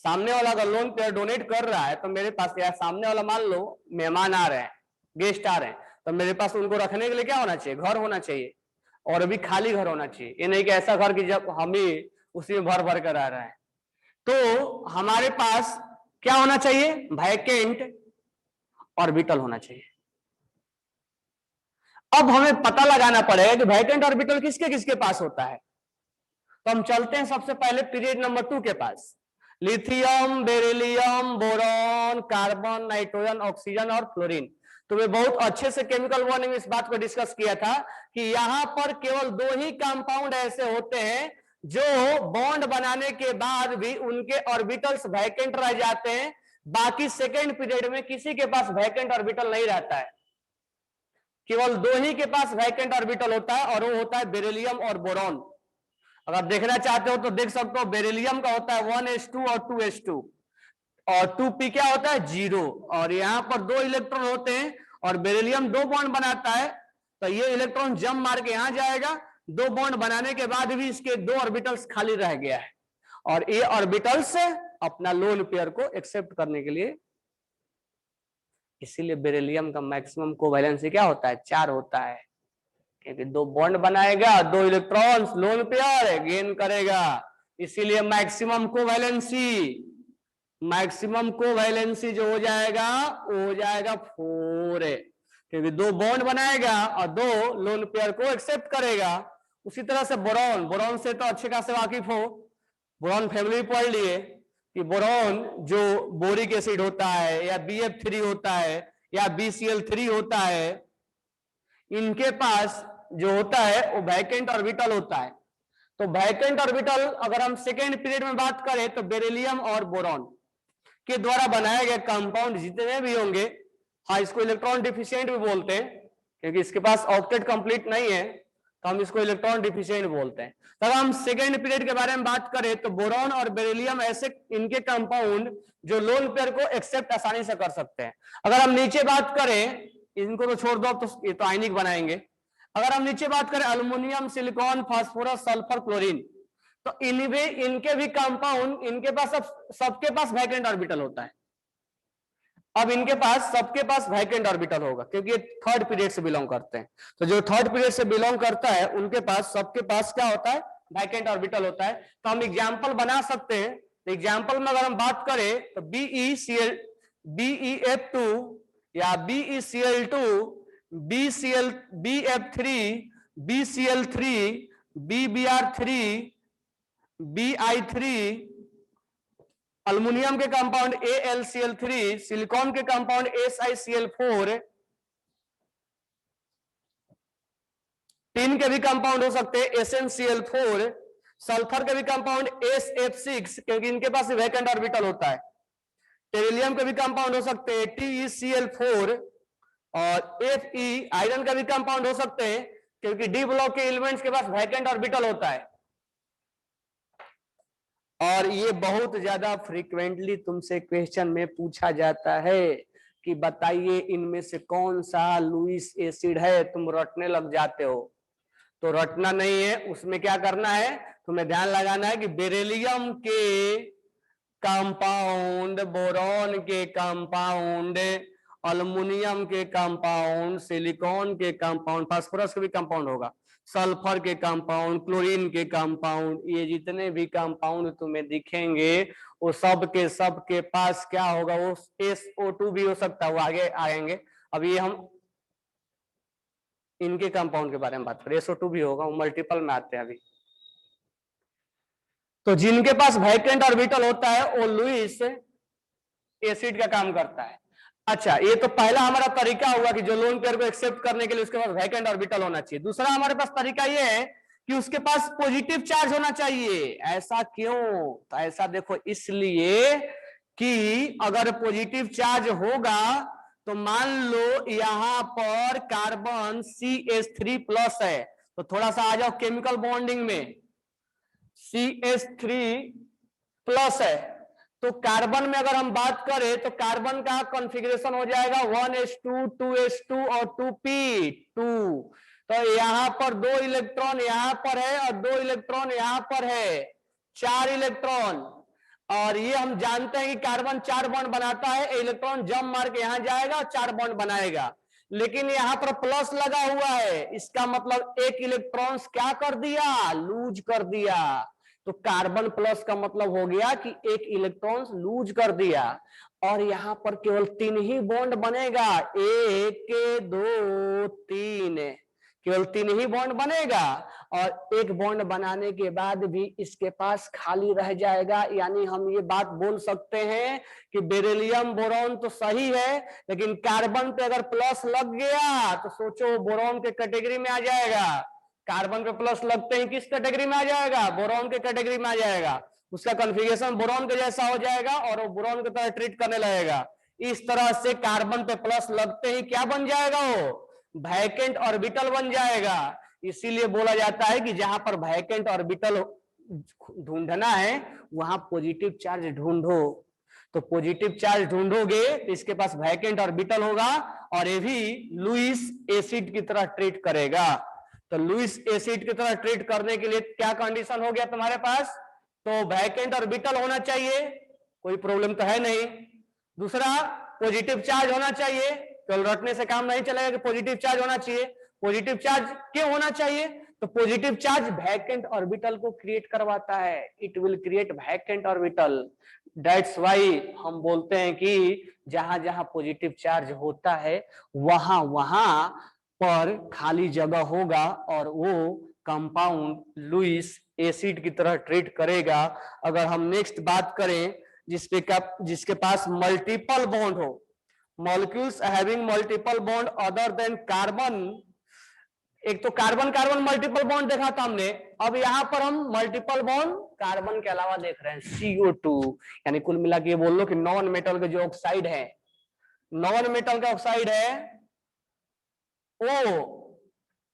सामने वाला अगर लोन पेयर डोनेट कर रहा है, तो मेरे पास, या सामने वाला मान लो मेहमान आ रहे हैं, गेस्ट आ रहे हैं, तो मेरे पास उनको रखने के लिए क्या होना चाहिए? घर होना चाहिए, और अभी खाली घर होना चाहिए। ये नहीं कि ऐसा घर कि जब हम ही उसी में भर भर कर आ रहा है। तो हमारे पास क्या होना चाहिए? वैकेंट ऑर्बिटल होना चाहिए। अब हमें पता लगाना पड़ेगा कि वैकेंट ऑर्बिटल किसके किसके पास होता है। तो हम चलते हैं सबसे पहले पीरियड नंबर 2 के पास। Lithium, beryllium, boron, carbon, nitrogen, oxygen और फ्लोरीन। तो मैं बहुत अच्छे से केमिकल बॉन्डिंग में इस बात को डिस्कस किया था कि यहां पर केवल 2 ही कंपाउंड ऐसे होते हैं जो बॉन्ड बनाने के बाद भी उनके ऑर्बिटल्स वैकेंट रह जाते हैं। बाकी सेकेंड पीरियड में किसी के पास वैकेंट ऑर्बिटल नहीं रहता है, केवल 2 ही के पास वैकेंट ऑर्बिटल होता है, और वो होता है बेरिलियम और बोरॉन। अगर देखना चाहते हो तो देख सकते हो, बेरिलियम का होता है 1s2 और 2s2, और 2p क्या होता है? 0, और यहां पर 2 इलेक्ट्रॉन होते हैं, और बेरिलियम 2 बॉन्ड बनाता है, तो ये इलेक्ट्रॉन जंप मार के यहां जाएगा। 2 बॉन्ड बनाने के बाद भी इसके 2 ऑर्बिटल्स खाली रह गया है, और ये ऑर्बिटल्स अपना लोन पेयर को एक्सेप्ट करने के लिए, इसीलिए बेरिलियम का मैक्सिमम कोवैलेंसी क्या होता है? 4 होता है, क्योंकि 2 बॉन्ड बनाएगा, 2 इलेक्ट्रॉन्स लोन पेयर गेन करेगा, इसीलिए मैक्सिमम कोवैलेंसी जो हो जाएगा वो हो जाएगा 4, क्योंकि 2 बॉन्ड बनाएगा और 2 लोन पेयर को एक्सेप्ट करेगा। उसी तरह से बोरॉन से तो अच्छे खासे वाकिफ हो, बोरॉन फैमिली पढ़ लिए कि बोरॉन जो बोरिक एसिड होता है, या BF3 होता है, या BCl3 होता है, इनके पास जो होता है वो वैकेंट ऑर्बिटल होता है। तो वैकेंट ऑर्बिटल अगर हम सेकेंड पीरियड में बात करें तो बेरिलियम और बोरॉन के द्वारा बनाए गए कंपाउंड जितने भी होंगे, हाँ इसको इलेक्ट्रॉन डिफिशिएंट भी बोलते हैं क्योंकि इसके पास ऑक्टेट कंप्लीट नहीं है, तो हम इसको इलेक्ट्रॉन डिफिशिएंट बोलते हैं। तो अगर हम सेकेंड पीरियड के बारे में बात करें तो बोरॉन और बेरिलियम ऐसे इनके कंपाउंड जो लोन पेयर को एक्सेप्ट आसानी से कर सकते हैं। अगर हम नीचे बात करें, इनको तो छोड़ दो, अब तो ये तो आयनिक बनाएंगे। अगर हम नीचे बात करें aluminium, silicon, phosphorus, sulphur, chlorine, तो इनके भी कंपाउंड, इनके पास सबके पास वैकेंट ऑर्बिटल होता है। अब इनके पास सबके पास वैकेंट ऑर्बिटल होगा क्योंकि ये थर्ड पीरियड से बिलोंग करते हैं। तो जो थर्ड पीरियड से बिलोंग करता है उनके पास, सबके पास क्या होता है, वैकेंट ऑर्बिटल होता है। तो हम एग्जाम्पल बना सकते हैं। तो एग्जाम्पल में अगर हम बात करें तो BeF2 या BeCl2, BF3, BCl3, BBr3, Bi3, aluminium के कंपाउंड AlCl3, सिलिकॉन के कंपाउंड SiCl4, टिन के भी कंपाउंड हो सकते हैं SnCl4, सल्फर के भी कंपाउंड SF6 क्योंकि इनके पास वैकेंट ऑर्बिटल होता है, टेरिलियम के भी कंपाउंड हो सकते हैं TeCl4, और Fe आयरन का भी कंपाउंड हो सकते हैं क्योंकि डी ब्लॉक के एलिमेंट्स के पास वैकेंट ऑर्बिटल होता है। और ये बहुत ज्यादा फ्रीक्वेंटली तुमसे क्वेश्चन में पूछा जाता है कि बताइए इनमें से कौन सा लुईस एसिड है। तुम रटने लग जाते हो, तो रटना नहीं है, उसमें क्या करना है, तुम्हें ध्यान लगाना है कि बेरिलियम के कंपाउंड, बोरॉन के कंपाउंड, अल्युमिनियम के कंपाउंड, सिलिकॉन के कंपाउंड, फास्फोरस के भी कंपाउंड होगा, सल्फर के कंपाउंड, क्लोरीन के कंपाउंड, ये जितने भी कंपाउंड तुम्हें दिखेंगे वो सब के पास क्या होगा, वो SO2 भी हो सकता है, वो आगे आएंगे। अभी हम इनके कंपाउंड के बारे में बात करें, SO2 भी होगा, वो मल्टीपल में आते हैं अभी। तो जिनके पास वैकेंट ऑर्बिटल होता है वो लुईस एसिड का काम करता है। अच्छा, ये तो पहला हमारा तरीका हुआ कि जो लोन पेयर को एक्सेप्ट करने के लिए उसके पास वैकेंट ऑर्बिटल होना चाहिए। दूसरा हमारे पास तरीका ये है कि उसके पास पॉजिटिव चार्ज होना चाहिए। ऐसा क्यों? तो ऐसा देखो इसलिए कि अगर पॉजिटिव चार्ज होगा तो मान लो यहां पर कार्बन CH3+ है, तो थोड़ा सा आ जाओ केमिकल बॉन्डिंग में, CH3+ है, तो कार्बन में अगर हम बात करें तो कार्बन का कॉन्फ़िगरेशन हो जाएगा 1s2, 2s2 और 2p2। तो यहां पर 2 इलेक्ट्रॉन यहां पर है और 2 इलेक्ट्रॉन यहां पर है, 4 इलेक्ट्रॉन। और ये हम जानते हैं कि कार्बन 4 बॉन्ड बनाता है, इलेक्ट्रॉन जंप मार के यहां जाएगा और 4 बॉन्ड बनाएगा, लेकिन यहां पर प्लस लगा हुआ है, इसका मतलब एक इलेक्ट्रॉन क्या कर दिया, लूज कर दिया। तो कार्बन प्लस का मतलब हो गया कि एक इलेक्ट्रॉन लूज कर दिया। और यहां पर केवल 3 ही बॉन्ड बनेगा, 1 2 3, केवल 3 ही बॉन्ड बनेगा। और एक बॉन्ड बनाने के बाद भी इसके पास खाली रह जाएगा। यानी हम ये बात बोल सकते हैं कि बेरिलियम बोरॉन तो सही है, लेकिन कार्बन पे अगर प्लस लग गया तो सोचो बोरॉन के कैटेगरी में आ जाएगा। कार्बन पे प्लस लगते ही किस कैटेगरी में आ जाएगा, बोरॉन के कैटेगरी में आ जाएगा। उसका कॉन्फ़िगरेशन बोरॉन के जैसा हो जाएगा और वो बोरॉन की तरह ट्रीट करने लगेगा। इस तरह से कार्बन पे प्लस लगते ही क्या बन जाएगा, वो वैकेंट ऑर्बिटल बन जाएगा। इसीलिए बोला जाता है कि जहां पर वैकेंट ऑर्बिटल ढूंढना है वहां पॉजिटिव चार्ज ढूंढो। तो पॉजिटिव चार्ज ढूंढोगे तो इसके पास वैकेंट ऑर्बिटल होगा और ये भी लुईस एसिड की तरह ट्रीट करेगा। तो लुईस एसिड की तरह ट्रीट करने के लिए क्या कंडीशन हो गया तुम्हारे पास, तो वैकेंट ऑर्बिटल होना चाहिए, कोई प्रॉब्लम तो है नहीं। दूसरा पॉजिटिव चार्ज होना चाहिए, केवल रटने से काम नहीं चलेगा कि पॉजिटिव चार्ज होना चाहिए। पॉजिटिव चार्ज क्यों होना चाहिए, तो पॉजिटिव चार्ज वैकेंट ऑर्बिटल को क्रिएट करवाता है, it will create vacant orbital. That's why हम बोलते हैं कि जहां जहां पॉजिटिव चार्ज होता है वहां वहां पर खाली जगह होगा और वो कंपाउंड लुईस एसिड की तरह ट्रीट करेगा। अगर हम नेक्स्ट बात करें जिसके पास मल्टीपल बॉन्ड हो, molecules having multiple bond other than carbon. एक तो कार्बन कार्बन मल्टीपल बॉन्ड देखा था हमने, अब यहां पर हम मल्टीपल बॉन्ड कार्बन के अलावा देख रहे हैं, CO2। यानी कुल मिला के बोल लो कि नॉन मेटल के जो ऑक्साइड है, नॉन मेटल का ऑक्साइड है वो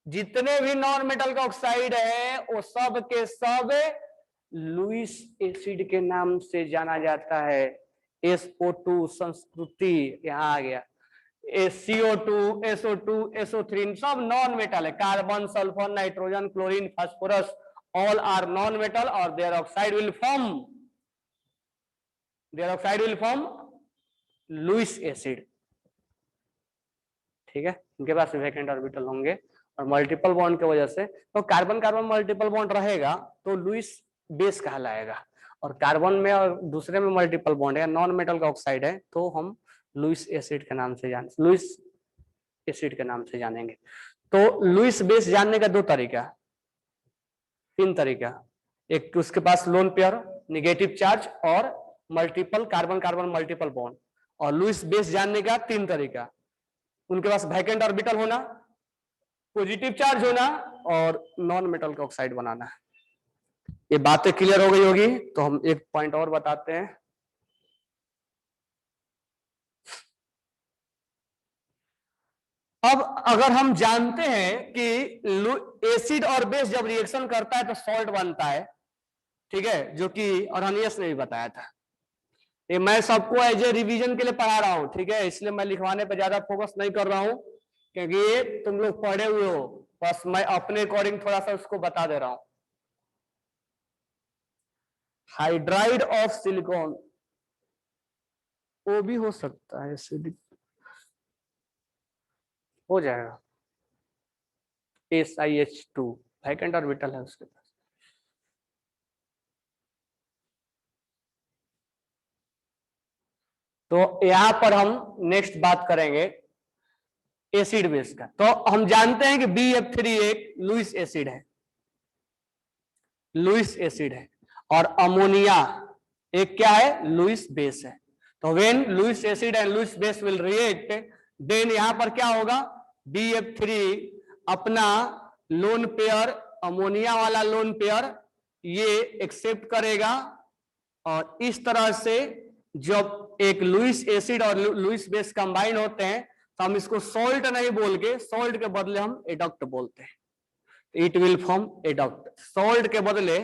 जितने भी नॉन मेटल का ऑक्साइड है वो सब के सब लुईस एसिड के नाम से जाना जाता है। SO2 संस्कृति यहाँ आ गया, CO2, SO2, SO3 सब नॉन मेटल है। Carbon, sulphur, nitrogen, chlorine, phosphorus all are non-metal or their oxide will form Lewis acid. ठीक है, इनके पास वैकेंट ऑर्बिटल होंगे और मल्टीपल बॉन्ड की वजह से, तो कार्बन कार्बन मल्टीपल बॉन्ड रहेगा तो लुईस बेस कहलाएगा, और कार्बन में और दूसरे में मल्टीपल बॉन्ड है, नॉन मेटल का ऑक्साइड है, तो हम लुईस एसिड के नाम से जानेंगे। तो लुईस बेस जानने का 2 तरीका, 3 तरीका, एक उसके पास लोन पेयर, निगेटिव चार्ज और multiple carbon carbon multiple bond. और लुईस बेस जानने का 3 तरीका, उनके पास वैकेंट ऑर्बिटल होना, पॉजिटिव चार्ज होना और नॉन मेटल का ऑक्साइड बनाना। ये बातें क्लियर हो गई होगी, तो हम एक पॉइंट और बताते हैं। अब अगर हम जानते हैं कि एसिड और बेस जब रिएक्शन करता है तो सॉल्ट बनता है, ठीक है, जो कि अरनियस ने भी बताया था। ये मैं सबको एज ए रिवीजन के लिए पढ़ा रहा हूं, ठीक है, इसलिए मैं लिखवाने पे ज्यादा फोकस नहीं कर रहा हूं, क्योंकि ये तुम लोग पढ़े हुए हो, बस मैं अपने अकॉर्डिंग थोड़ा सा उसको बता दे रहा हूं। हाइड्राइड ऑफ सिलिकॉन, वो भी हो सकता है, एसिडिक हो जाएगा। SiH2 वैकेंट ऑर्बिटल है उसके पास। तो यहां पर हम नेक्स्ट बात करेंगे एसिड बेस का। तो हम जानते हैं कि BF3 एक लुईस एसिड है, और अमोनिया एक क्या है, लुईस बेस है। तो when Lewis acid and Lewis base will react, then यहां पर क्या होगा, BF3 अपना लोन पेयर, अमोनिया वाला लोन पेयर ये एक्सेप्ट करेगा, और इस तरह से जब एक लुईस एसिड और लुईस बेस कंबाइन होते हैं तो हम इसको सॉल्ट नहीं बोल के, सॉल्ट के बदले हम एडक्ट बोलते हैं, it will form adduct. Salt के बदले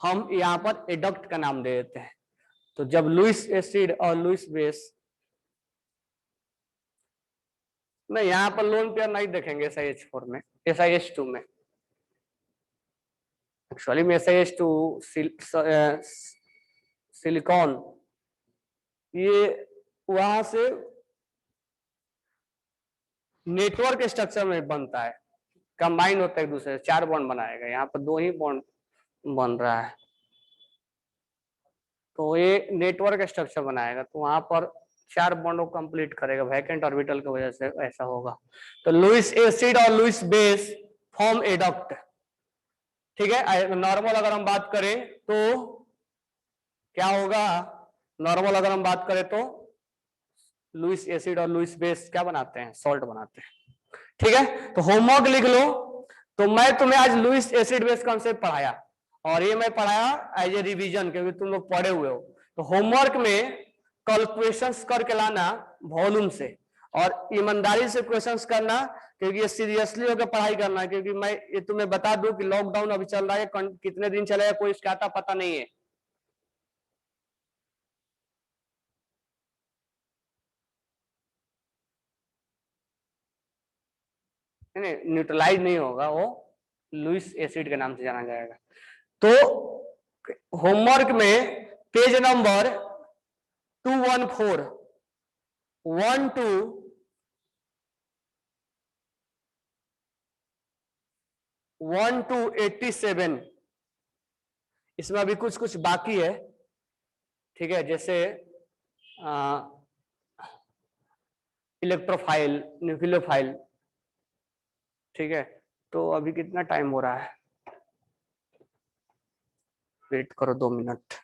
हम यहां पर एडक्ट का नाम दे देते हैं। तो जब लुईस एसिड और लुईस बेस, नहीं यहां पर लोन पेयर नहीं देखेंगे SiH4 में, SiH2 में, एक्चुअली में SiH2 सिलिकॉन ये वहां से नेटवर्क स्ट्रक्चर में बनता है, कंबाइन होता है एक दूसरे से, 4 बॉन्ड बनाएगा, यहाँ पर 2 ही बॉन्ड बन रहा है, तो ये नेटवर्क स्ट्रक्चर बनाएगा, तो वहां पर 4 बॉन्ड को कंप्लीट करेगा, वैकेंट ऑर्बिटल की वजह से ऐसा होगा। तो लुईस एसिड और लुईस बेस फॉर्म एडक्ट, ठीक है। नॉर्मल अगर हम बात करें तो क्या होगा, नॉर्मल अगर हम बात करें तो लुईस एसिड और लुईस बेस क्या बनाते हैं, सॉल्ट बनाते हैं, ठीक है। तो होमवर्क लिख लो। तो मैं तुम्हें आज लुईस एसिड बेस कॉन्सेप्ट पढ़ाया, और ये मैं पढ़ाया एज ए रिवीजन, क्योंकि तुम लोग पढ़े हुए हो। तो होमवर्क में कल क्वेश्चंस करके लाना वॉल्यूम से, और ईमानदारी से क्वेश्चंस करना, क्योंकि ये सीरियसली होकर पढ़ाई करना है। क्योंकि मैं ये तुम्हें बता दूं कि लॉकडाउन अभी चल रहा है, कितने दिन चलेगा कोई इसका पता नहीं है। न्यूट्रलाइज नहीं होगा, वो लुईस एसिड के नाम से जाना जाएगा। तो होमवर्क में पेज नंबर 214 1 to 87, इसमें अभी कुछ कुछ बाकी है, ठीक है, जैसे इलेक्ट्रोफाइल, न्यूक्लियोफाइल, ठीक है। तो अभी कितना टाइम हो रहा है, वेट करो 2 मिनट।